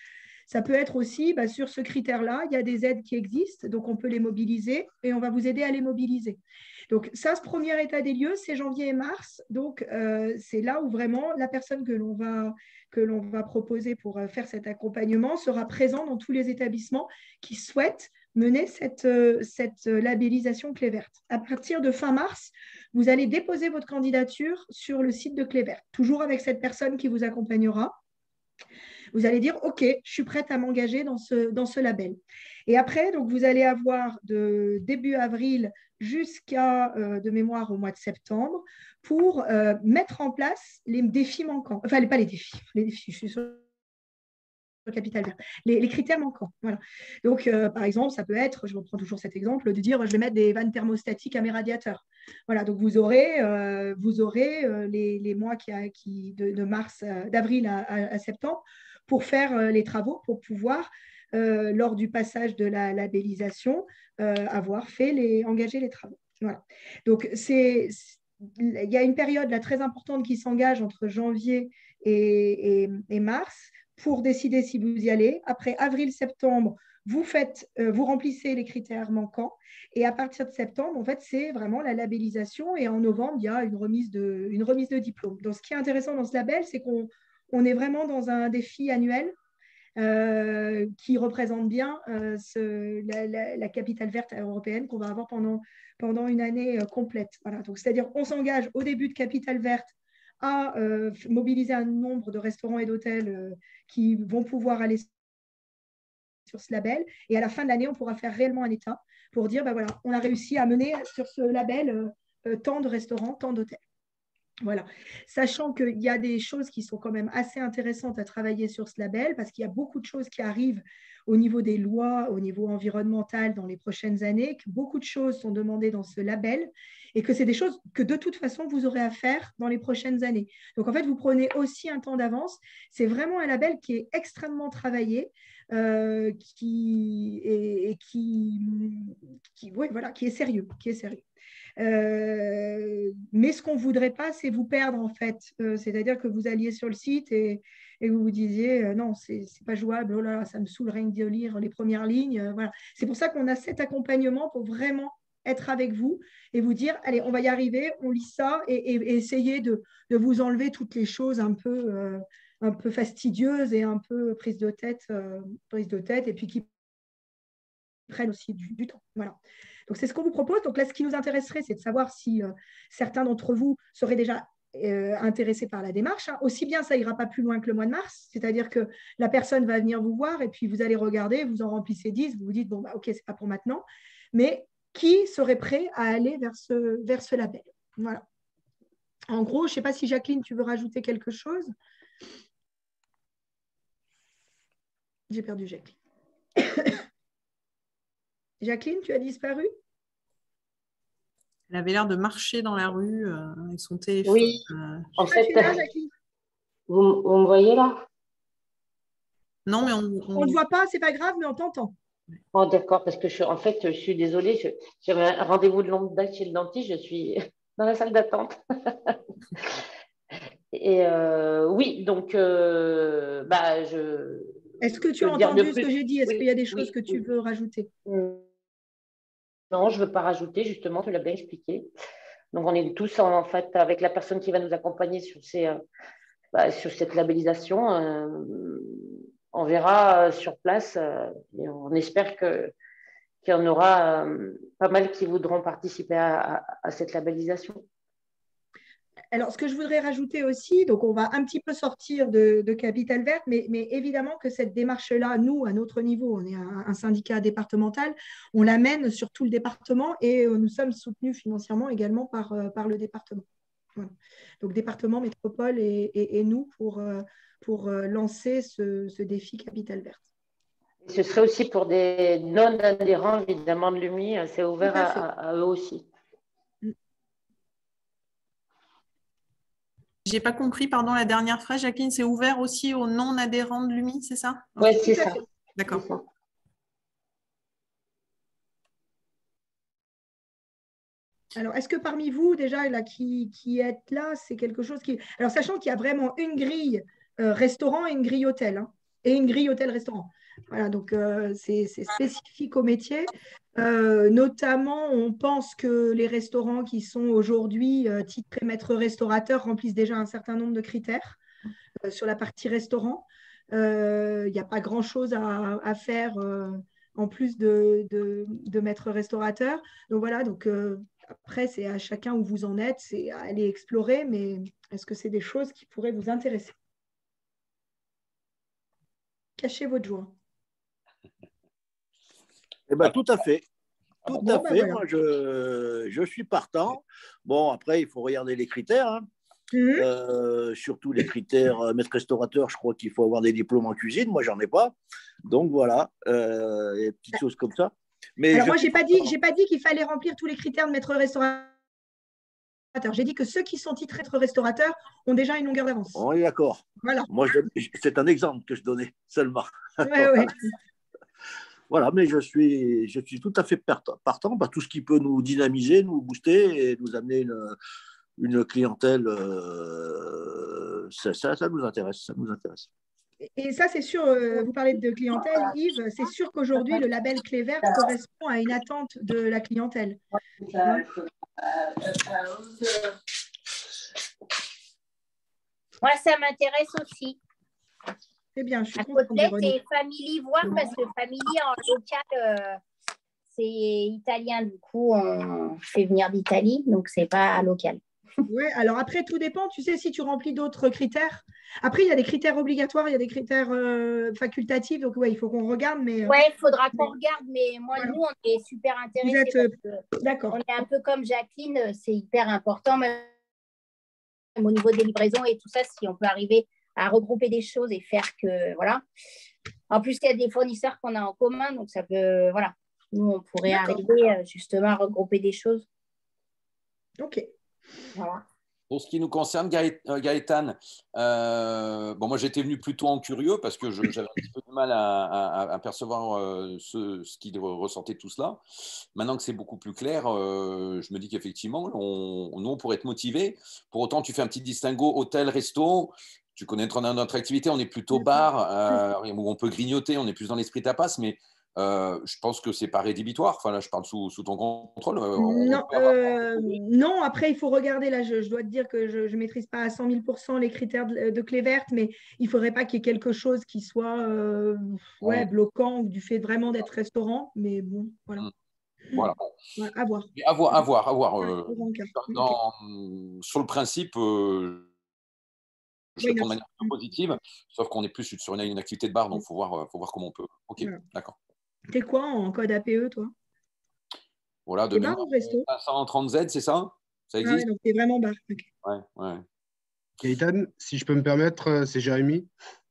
Ça peut être aussi, bah, sur ce critère-là, il y a des aides qui existent, donc on peut les mobiliser et on va vous aider à les mobiliser. Donc ça, ce premier état des lieux, c'est janvier et mars. Donc c'est là où vraiment la personne que l'on va proposer pour faire cet accompagnement sera présent dans tous les établissements qui souhaitent mener cette labellisation Clé verte. À partir de fin mars, vous allez déposer votre candidature sur le site de Clé verte, toujours avec cette personne qui vous accompagnera. Vous allez dire, OK, je suis prête à m'engager dans ce label. Et après, donc, vous allez avoir de début avril jusqu'à, de mémoire, au mois de septembre, pour mettre en place les défis manquants. Enfin, pas les défis, je suis sur le capital vert. Les critères manquants. Voilà. Donc, par exemple, ça peut être, je reprends toujours cet exemple, de dire, je vais mettre des vannes thermostatiques à mes radiateurs. Voilà, donc vous aurez les mois de mars, d'avril à septembre pour faire les travaux, pour pouvoir, lors du passage de la labellisation, avoir engagé les travaux. Voilà. Donc, il y a une période là, très importante qui s'engage entre janvier et mars pour décider si vous y allez. Après avril-septembre, vous remplissez les critères manquants. Et à partir de septembre, en fait, c'est vraiment la labellisation. Et en novembre, il y a une remise de diplôme. Donc, ce qui est intéressant dans ce label, c'est qu'on est vraiment dans un défi annuel qui représente bien la capitale verte européenne qu'on va avoir pendant une année complète. Voilà. Donc, c'est-à-dire qu'on s'engage au début de capitale verte à mobiliser un nombre de restaurants et d'hôtels qui vont pouvoir aller sur ce label. Et à la fin de l'année, on pourra faire réellement un état pour dire, voilà, on a réussi à mener sur ce label tant de restaurants, tant d'hôtels. Voilà. Sachant qu'il y a des choses qui sont quand même assez intéressantes à travailler sur ce label, parce qu'il y a beaucoup de choses qui arrivent au niveau des lois, au niveau environnemental dans les prochaines années, que beaucoup de choses sont demandées dans ce label, et que c'est des choses que de toute façon, vous aurez à faire dans les prochaines années. Donc, en fait, vous prenez aussi un temps d'avance. C'est vraiment un label qui est extrêmement travaillé, qui est sérieux, mais ce qu'on ne voudrait pas, c'est vous perdre, en fait. C'est-à-dire que vous alliez sur le site et vous vous disiez non, c'est pas jouable, oh là là, ça me saoule rien de lire les premières lignes. Voilà. C'est pour ça qu'on a cet accompagnement pour vraiment être avec vous et vous dire, allez, on va y arriver, on lit ça et essayer de vous enlever toutes les choses un peu fastidieuses et un peu prises de tête et puis qui prennent aussi du temps. Voilà. Donc, c'est ce qu'on vous propose. Donc là, ce qui nous intéresserait, c'est de savoir si certains d'entre vous seraient déjà intéressés par la démarche. Hein. Aussi bien, ça ira pas plus loin que le mois de mars, c'est-à-dire que la personne va venir vous voir et puis vous allez regarder, vous en remplissez 10, vous vous dites, bon, bah, ok, c'est pas pour maintenant, mais qui serait prêt à aller vers ce label? Voilà. En gros, je ne sais pas si Jacqueline, tu veux rajouter quelque chose? J'ai perdu Jacqueline. Jacqueline, tu as disparu?
Elle avait l'air de marcher dans la rue avec son téléphone.
Oui, en fait,
tu es là, Jacqueline?
vous me voyez là?
Non, mais
on ne te voit pas, c'est pas grave, mais on t'entend.
Oh, d'accord, parce que je suis désolée, j'avais un rendez-vous de longue date chez le dentiste, je suis dans la salle d'attente. Et oui, donc,
Est-ce que tu as entendu ce que j'ai dit? Est-ce qu'il y a des choses que tu veux rajouter?
Non, je ne veux pas rajouter, justement, tu l'as bien expliqué. Donc, on est tous, en fait, avec la personne qui va nous accompagner sur cette labellisation. On verra sur place et on espère qu'il y en aura pas mal qui voudront participer à cette labellisation.
Alors, ce que je voudrais rajouter aussi, donc on va un petit peu sortir de Capitale Verte, mais évidemment que cette démarche-là, nous, à notre niveau, on est un syndicat départemental, on l'amène sur tout le département et nous sommes soutenus financièrement également par le département. Voilà. Donc, département, métropole et nous pour lancer ce défi Capitale Verte.
Ce serait aussi pour des non-adhérents, évidemment, de l'UMI, c'est ouvert à eux aussi.
Je n'ai pas compris, pardon, la dernière phrase, Jacqueline, c'est ouvert aussi aux non-adhérents de l'UMI, c'est ça?
Oui, c'est ça.
D'accord.
Alors, est-ce que parmi vous, déjà, là, qui êtes là, c'est quelque chose qui… Alors, sachant qu'il y a vraiment une grille restaurant et une grille hôtel, hein, et une grille hôtel-restaurant. Voilà, donc c'est spécifique au métier. Notamment, on pense que les restaurants qui sont aujourd'hui titrés maître restaurateur remplissent déjà un certain nombre de critères sur la partie restaurant. Il n'y a pas grand-chose à faire en plus de maître restaurateur. Donc voilà, donc après, c'est à chacun où vous en êtes, c'est à aller explorer, mais est-ce que c'est des choses qui pourraient vous intéresser? Cachez votre joie.
Eh ben, tout à fait. Tout à fait.
Voilà.
Moi, je suis partant. Bon, après, il faut regarder les critères. Hein. Surtout les critères maître restaurateur, je crois qu'il faut avoir des diplômes en cuisine. Moi, j'en ai pas. Donc, voilà, des petites choses comme ça. Mais
alors, moi, je n'ai pas dit qu'il fallait remplir tous les critères de maître restaurateur. J'ai dit que ceux qui sont titrés maître restaurateur ont déjà une longueur d'avance.
On est d'accord.
Voilà.
Moi, c'est un exemple que je donnais seulement.
Ouais.
Voilà, mais je suis tout à fait partant par tout ce qui peut nous dynamiser, nous booster et nous amener une clientèle. Ça nous intéresse. Ça nous intéresse.
Et ça, c'est sûr, vous parlez de clientèle, Yves, c'est sûr qu'aujourd'hui, le label Clé Verte correspond à une attente de la clientèle.
Moi, ça m'intéresse aussi.
C'est bien, je suis
À
contente.
côtelette et family voir, parce que family en local, c'est italien. Du coup, on fait venir d'Italie, donc c'est pas local.
Oui, alors après, tout dépend. Tu sais, si tu remplis d'autres critères. Après, il y a des critères obligatoires, il y a des critères facultatifs. Donc, ouais, il faut qu'on regarde. Mais,
ouais, il faudra qu'on regarde. Mais moi,
voilà.
nous, on est super
Vous
intéressés.
êtes d'accord.
On est un peu comme Jacqueline, c'est hyper important, même au niveau des livraisons et tout ça, si on peut arriver à regrouper des choses et faire que, voilà. En plus, il y a des fournisseurs qu'on a en commun, donc ça peut, voilà. Nous, on pourrait arriver justement à regrouper des choses.
Ok.
Voilà.
Pour ce qui nous concerne, Gaëtan, bon, moi j'étais venu plutôt en curieux parce que j'avais un petit peu de mal à percevoir ce qui ressentait tout cela. Maintenant que c'est beaucoup plus clair, je me dis qu'effectivement, nous on pourrait être motivés. Pour autant, tu fais un petit distinguo hôtel, resto. Tu connais notre activité, on est plutôt bar, où on peut grignoter, on est plus dans l'esprit tapas, mais je pense que c'est pas rédhibitoire. Enfin, là, je parle sous ton contrôle.
Non, après, il faut regarder. Là, je dois te dire que je ne maîtrise pas à 100 000% les critères de clé verte, mais il ne faudrait pas qu'il y ait quelque chose qui soit bloquant du fait vraiment d'être restaurant. Mais bon, voilà.
Voilà.
Ouais, à voir.
À voir. Sur le principe, je réponds de manière plus positive, sauf qu'on est plus sur une activité de bar, donc il faut voir comment on peut. Ok, d'accord.
T'es quoi en code APE, toi?
Voilà, de mémoire, 530Z, c'est ça? Ça existe?
donc t'es vraiment bar. Okay.
Ouais.
Gaëtan, si je peux me permettre, c'est Jérémy.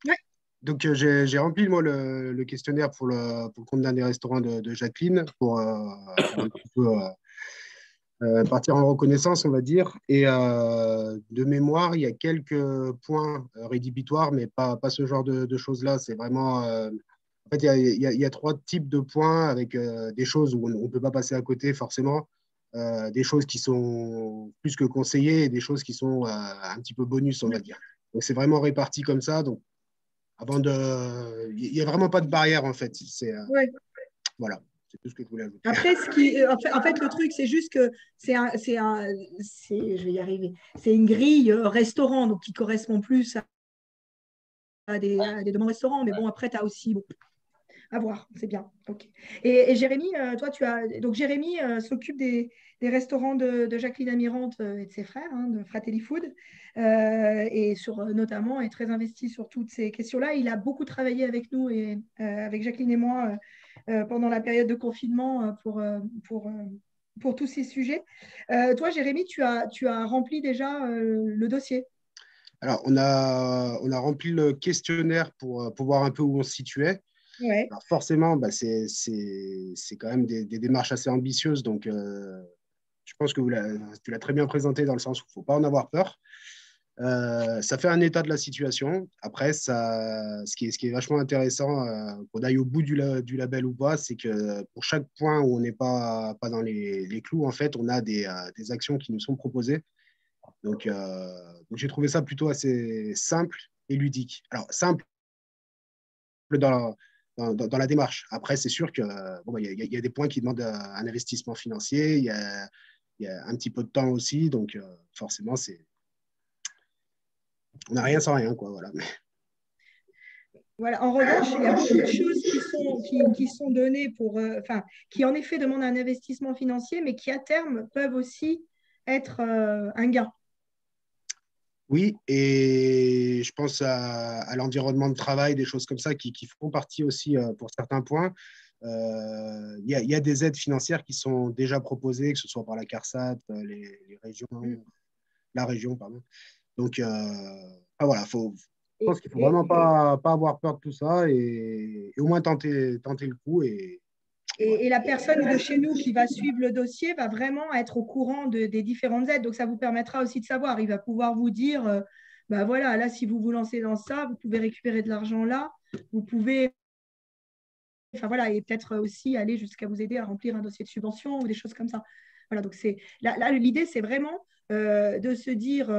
Ouais.
Donc, j'ai rempli, moi, le questionnaire pour le compte d'un des restaurants de Jacqueline pour un petit peu partir en reconnaissance, on va dire. Et de mémoire, il y a quelques points rédhibitoires, mais pas ce genre de choses-là. C'est vraiment… en fait, il y a 3 types de points avec des choses où on ne peut pas passer à côté, forcément. Des choses qui sont plus que conseillées et des choses qui sont un petit peu bonus, on va dire. Donc, c'est vraiment réparti comme ça. Donc, il n'y a vraiment pas de barrière, en fait. Voilà, c'est tout ce que je voulais ajouter.
Après, en fait, le truc, c'est juste que je vais y arriver. C'est une grille restaurant, donc qui correspond plus à des demandes restaurants. Mais bon, après, tu as aussi… Bon, à voir, c'est bien. Ok. Et Jérémy, toi, donc Jérémy s'occupe des restaurants de Jacqueline Amirante et de ses frères, de Fratelli Food, et notamment est très investi sur toutes ces questions-là. Il a beaucoup travaillé avec nous et avec Jacqueline et moi pendant la période de confinement pour tous ces sujets. Toi, Jérémy, tu as rempli déjà le dossier.
Alors, on a rempli le questionnaire pour voir un peu où on se situait.
Ouais.
Alors forcément, c'est quand même des démarches assez ambitieuses. Donc, je pense que tu l'as très bien présenté dans le sens où il ne faut pas en avoir peur. Ça fait un état de la situation. Après, ce qui est vachement intéressant, qu'on aille au bout du label ou pas, c'est que pour chaque point où on n'est pas dans les clous, en fait, on a des actions qui nous sont proposées. Donc j'ai trouvé ça plutôt assez simple et ludique. Alors, simple dans la démarche. Après, c'est sûr qu'il y a des points qui demandent un investissement financier, il y a un petit peu de temps aussi, donc forcément, on n'a rien sans rien, quoi. Voilà.
Voilà. En revanche, il y a beaucoup de choses qui sont données qui en effet demandent un investissement financier, mais qui à terme peuvent aussi être un gain.
Oui, et je pense à l'environnement de travail, des choses comme ça qui font partie aussi pour certains points. Il y a des aides financières qui sont déjà proposées, que ce soit par la CARSAT, les régions, la région, pardon. Donc, voilà, je pense qu'il ne faut vraiment pas avoir peur de tout ça et au moins tenter le coup.
Et la personne de chez nous qui va suivre le dossier va vraiment être au courant des différentes aides. Donc, ça vous permettra aussi de savoir. Il va pouvoir vous dire, voilà, là, si vous vous lancez dans ça, vous pouvez récupérer de l'argent là. Vous pouvez, et peut-être aussi aller jusqu'à vous aider à remplir un dossier de subvention ou des choses comme ça. Voilà, donc là, l'idée, c'est vraiment de se dire,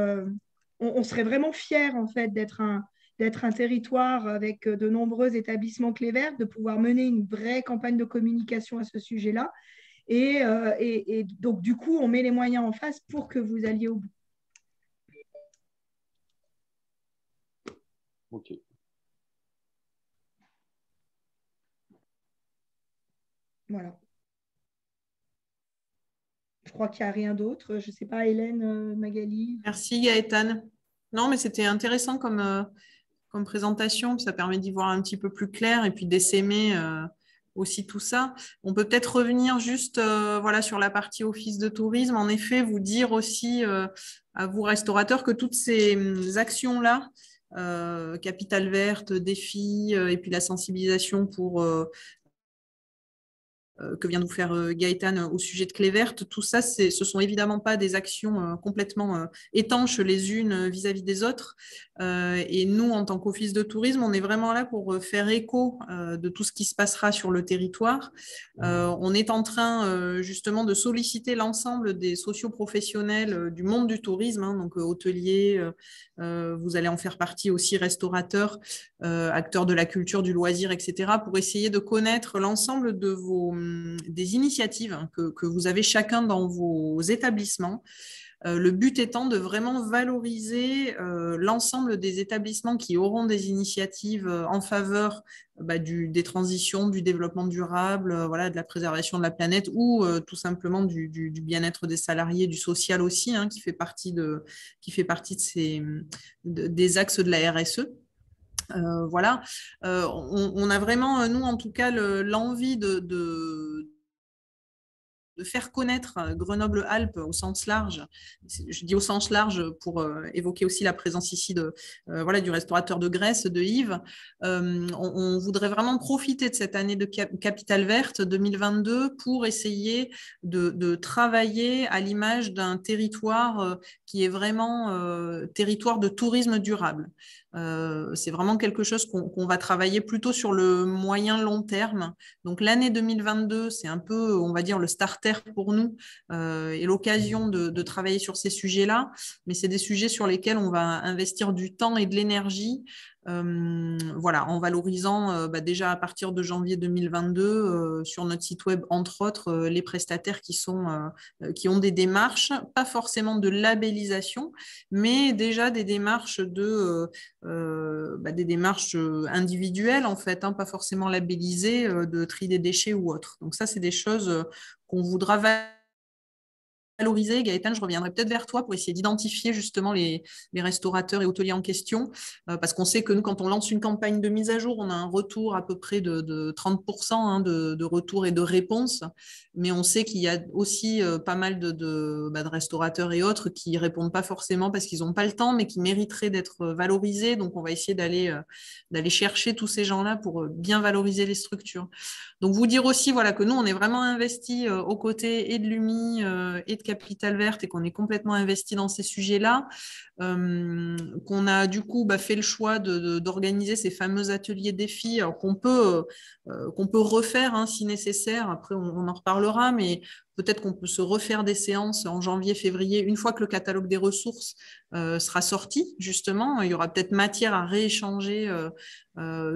on serait vraiment fiers, en fait, d'être un territoire avec de nombreux établissements clés vertes, de pouvoir mener une vraie campagne de communication à ce sujet-là. Et donc, du coup, on met les moyens en face pour que vous alliez au bout.
Ok.
Voilà. Je crois qu'il n'y a rien d'autre. Je ne sais pas, Hélène, Magali.
Merci Gaëtane. Non, mais c'était intéressant comme présentation. Ça permet d'y voir un petit peu plus clair et puis d'essaimer aussi tout ça. On peut peut-être revenir juste voilà, sur la partie office de tourisme. En effet, vous dire aussi à vous restaurateurs que toutes ces actions-là, Capitale Verte, défi et puis la sensibilisation pour que vient de vous faire Gaëtane au sujet de Clé Verte, tout ça, ce sont évidemment pas des actions complètement étanches les unes vis-à-vis des autres. Et nous, en tant qu'office de tourisme, on est vraiment là pour faire écho de tout ce qui se passera sur le territoire. On est en train justement de solliciter l'ensemble des socioprofessionnels du monde du tourisme, hein, donc hôteliers, vous allez en faire partie aussi, restaurateurs, acteurs de la culture, du loisir, etc., pour essayer de connaître l'ensemble de des initiatives que vous avez chacun dans vos établissements. Le but étant de vraiment valoriser l'ensemble des établissements qui auront des initiatives en faveur des transitions, du développement durable, voilà, de la préservation de la planète ou tout simplement du bien-être des salariés, du social aussi, hein, qui fait partie des axes de la RSE. Voilà, on a vraiment, nous en tout cas, l'envie de faire connaître Grenoble-Alpes au sens large. Je dis au sens large pour évoquer aussi la présence ici voilà, du restaurateur de Grèce, de Yves. On voudrait vraiment profiter de cette année de Capitale Verte 2022 pour essayer de travailler à l'image d'un territoire qui est vraiment territoire de tourisme durable. C'est vraiment quelque chose qu'on va travailler plutôt sur le moyen long terme. Donc l'année 2022, c'est un peu, on va dire, le starter pour nous et l'occasion de travailler sur ces sujets-là. Mais c'est des sujets sur lesquels on va investir du temps et de l'énergie. Voilà, en valorisant déjà à partir de janvier 2022 sur notre site web, entre autres, les prestataires qui ont des démarches, pas forcément de labellisation, mais déjà des démarches des démarches individuelles, en fait, hein, pas forcément labellisées, de tri des déchets ou autres. Donc ça, c'est des choses qu'on voudra valoriser. Gaëtane, je reviendrai peut-être vers toi pour essayer d'identifier justement les restaurateurs et hôteliers en question, parce qu'on sait que nous, quand on lance une campagne de mise à jour, on a un retour à peu près de 30% hein, de retour et de réponses, mais on sait qu'il y a aussi pas mal de restaurateurs et autres qui ne répondent pas forcément parce qu'ils n'ont pas le temps, mais qui mériteraient d'être valorisés. Donc, on va essayer d'aller chercher tous ces gens-là pour bien valoriser les structures. Donc, vous dire aussi voilà, que nous, on est vraiment investis aux côtés et de l'UMI et de Capitale Verte et qu'on est complètement investi dans ces sujets-là, qu'on a du coup fait le choix d'organiser ces fameux ateliers défis qu'on peut refaire hein, si nécessaire. Après, on en reparlera, mais peut-être qu'on peut se refaire des séances en janvier, février, une fois que le catalogue des ressources sera sorti, justement. Il y aura peut-être matière à rééchanger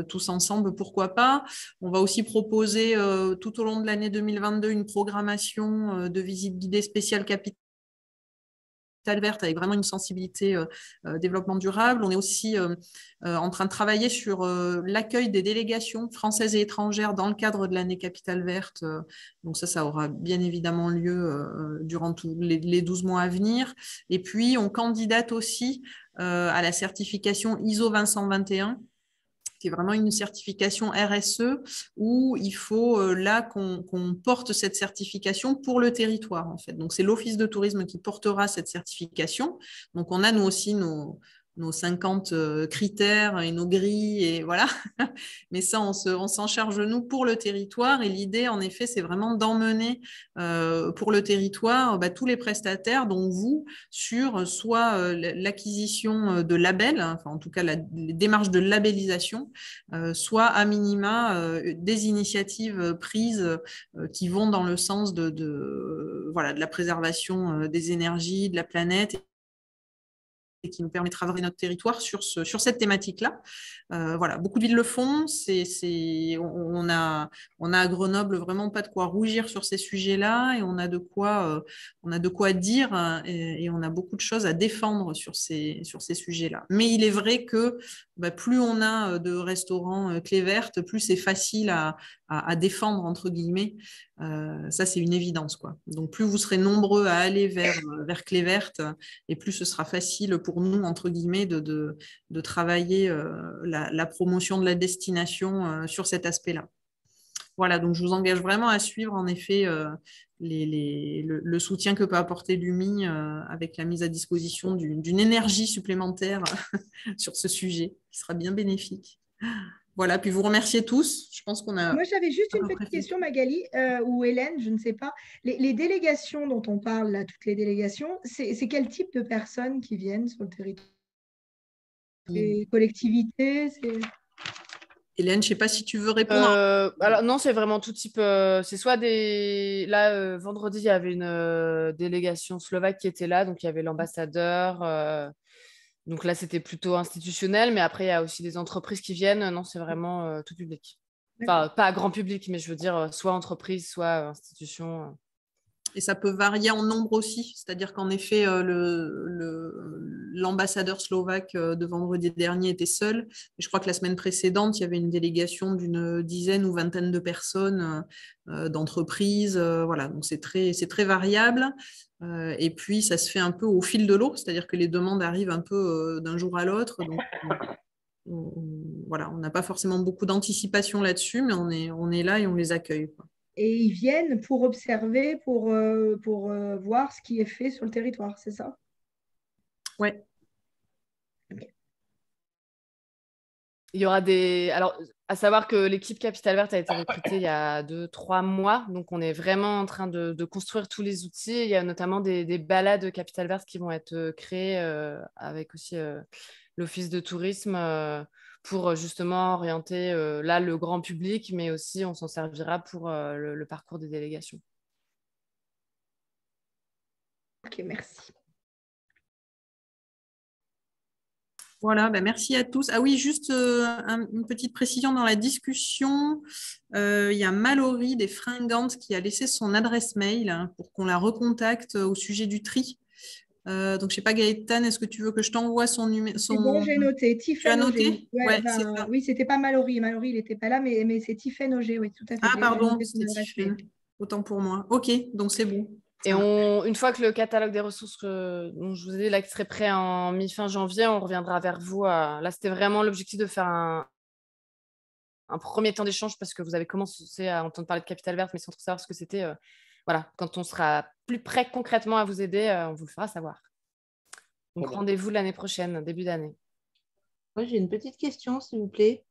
tous ensemble, pourquoi pas. On va aussi proposer tout au long de l'année 2022 une programmation de visite guidée spéciale Capitale Verte avec vraiment une sensibilité développement durable. On est aussi en train de travailler sur l'accueil des délégations françaises et étrangères dans le cadre de l'année Capitale Verte. Donc ça aura bien évidemment lieu durant tous les 12 mois à venir. Et puis, on candidate aussi à la certification ISO 2121, qui est vraiment une certification RSE où il faut là qu'on porte cette certification pour le territoire en fait. Donc c'est l'Office de tourisme qui portera cette certification. Donc on a nous aussi nos 50 critères et nos grilles et voilà. Mais ça, on s'en charge nous pour le territoire. Et l'idée, en effet, c'est vraiment d'emmener pour le territoire tous les prestataires, dont vous, sur soit l'acquisition de labels, enfin en tout cas les démarches de labellisation, soit à minima des initiatives prises qui vont dans le sens de la préservation des énergies, de la planète, et qui nous permettra de travailler notre territoire sur cette thématique-là. Voilà, beaucoup de villes le font. On a à Grenoble vraiment pas de quoi rougir sur ces sujets-là et on a de quoi dire et on a beaucoup de choses à défendre sur ces sujets-là. Mais il est vrai que plus on a de restaurants clés vertes, plus c'est facile à à défendre, entre guillemets. Ça, c'est une évidence, quoi. Donc, plus vous serez nombreux à aller vers Clé Verte, et plus ce sera facile pour nous, entre guillemets, de travailler la promotion de la destination sur cet aspect-là. Voilà, donc je vous engage vraiment à suivre, en effet, le soutien que peut apporter l'UMI avec la mise à disposition d'une énergie supplémentaire sur ce sujet, qui sera bien bénéfique. Voilà, puis vous remercier tous. Je pense qu'on a...
Moi, j'avais juste une petite question, Magali, ou Hélène, je ne sais pas. Les délégations dont on parle, là, toutes les délégations, c'est quel type de personnes qui viennent sur le territoire? Les collectivités,
Hélène, je ne sais pas si tu veux répondre.
Alors non, c'est vraiment tout type. C'est soit des. Là, vendredi, il y avait une délégation slovaque qui était là, donc il y avait l'ambassadeur. Donc là, c'était plutôt institutionnel, mais après, il y a aussi des entreprises qui viennent. Non, c'est vraiment tout public. Enfin, pas grand public, mais je veux dire, soit entreprise, soit institution.
Et ça peut varier en nombre aussi, c'est-à-dire qu'en effet, l'ambassadeur slovaque de vendredi dernier était seul. Et je crois que la semaine précédente, il y avait une délégation d'une dizaine ou vingtaine de personnes d'entreprises. Voilà, donc c'est très variable. Et puis, ça se fait un peu au fil de l'eau, c'est-à-dire que les demandes arrivent un peu d'un jour à l'autre. Donc, voilà, on n'a pas forcément beaucoup d'anticipation là-dessus, mais on est là et on les accueille, quoi.
Et ils viennent pour observer, pour voir ce qui est fait sur le territoire, c'est ça?
Oui.
Okay.
Il y aura des... Alors, à savoir que l'équipe Capitale Verte a été recrutée il y a 2-3 mois, donc on est vraiment en train de construire tous les outils. Il y a notamment des balades Capitale Verte qui vont être créées avec aussi l'Office de tourisme pour justement orienter là le grand public, mais aussi on s'en servira pour le parcours des délégations.
Ok, merci.
Voilà, ben merci à tous. Ah oui, juste une petite précision dans la discussion. Il y a Mallory des Fringantes qui a laissé son adresse mail pour qu'on la recontacte au sujet du tri. Donc, je ne sais pas, Gaëtane, est-ce que tu veux que je t'envoie son numéro?
C'est bon, j'ai noté.
Tu as noté?
Ouais, oui, c'était pas Mallory. Mallory, il n'était pas là, mais c'est Tiffaine Auger, oui, tout à fait.
Ah, pardon, c'était Tiffaine. Autant pour moi. OK, donc c'est bon.
Et une fois que le catalogue des ressources dont je vous ai dit là, qui serait prêt en mi-fin janvier, on reviendra vers vous. Là, c'était vraiment l'objectif de faire un premier temps d'échange parce que vous avez commencé à entendre parler de Capitale Verte, mais sans trop savoir ce que c'était. Voilà, quand on sera plus prêt concrètement à vous aider, on vous le fera savoir. Donc, rendez-vous l'année prochaine, début d'année.
Moi, j'ai une petite question, s'il vous plaît.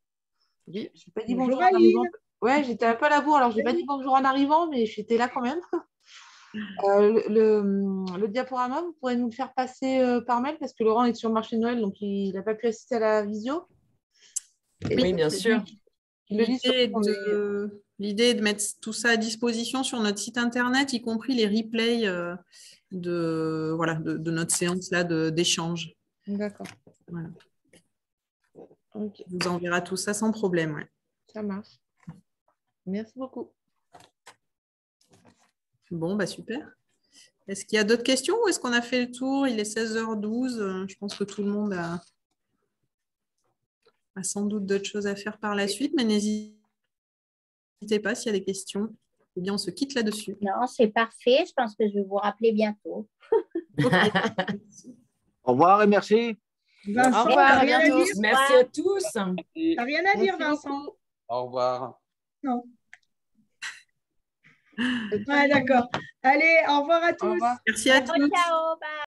Oui.
Je n'ai pas dit bonjour en arrivant. Ouais, j'étais un peu à la bourre, alors je n'ai pas dit bonjour en arrivant, mais j'étais là quand même. Le diaporama, vous pourrez nous le faire passer par mail parce que Laurent est sur le marché de Noël, donc il n'a pas pu assister à la visio.
Oui, bien sûr.
L'idée est de mettre tout ça à disposition sur notre site internet, y compris les replays de notre séance là d'échange.
D'accord.
Voilà.
Okay.
On vous enverra tout ça sans problème. Ouais.
Ça marche. Merci beaucoup.
Bon, bah super. Est-ce qu'il y a d'autres questions ou est-ce qu'on a fait le tour? Il est 16h12. Je pense que tout le monde a sans doute d'autres choses à faire par la suite, mais n'hésitez pas s'il y a des questions. Eh bien, on se quitte là-dessus.
Non, c'est parfait. Je pense que je vais vous rappeler bientôt.
Au revoir et merci.
Vincent,
au revoir, à bientôt.
Merci à tous.
T'as rien à dire, Vincent?
Au revoir.
Non. Ouais, d'accord. Allez, au revoir à tous.
Au revoir.
Merci à tous.
Ciao, bye.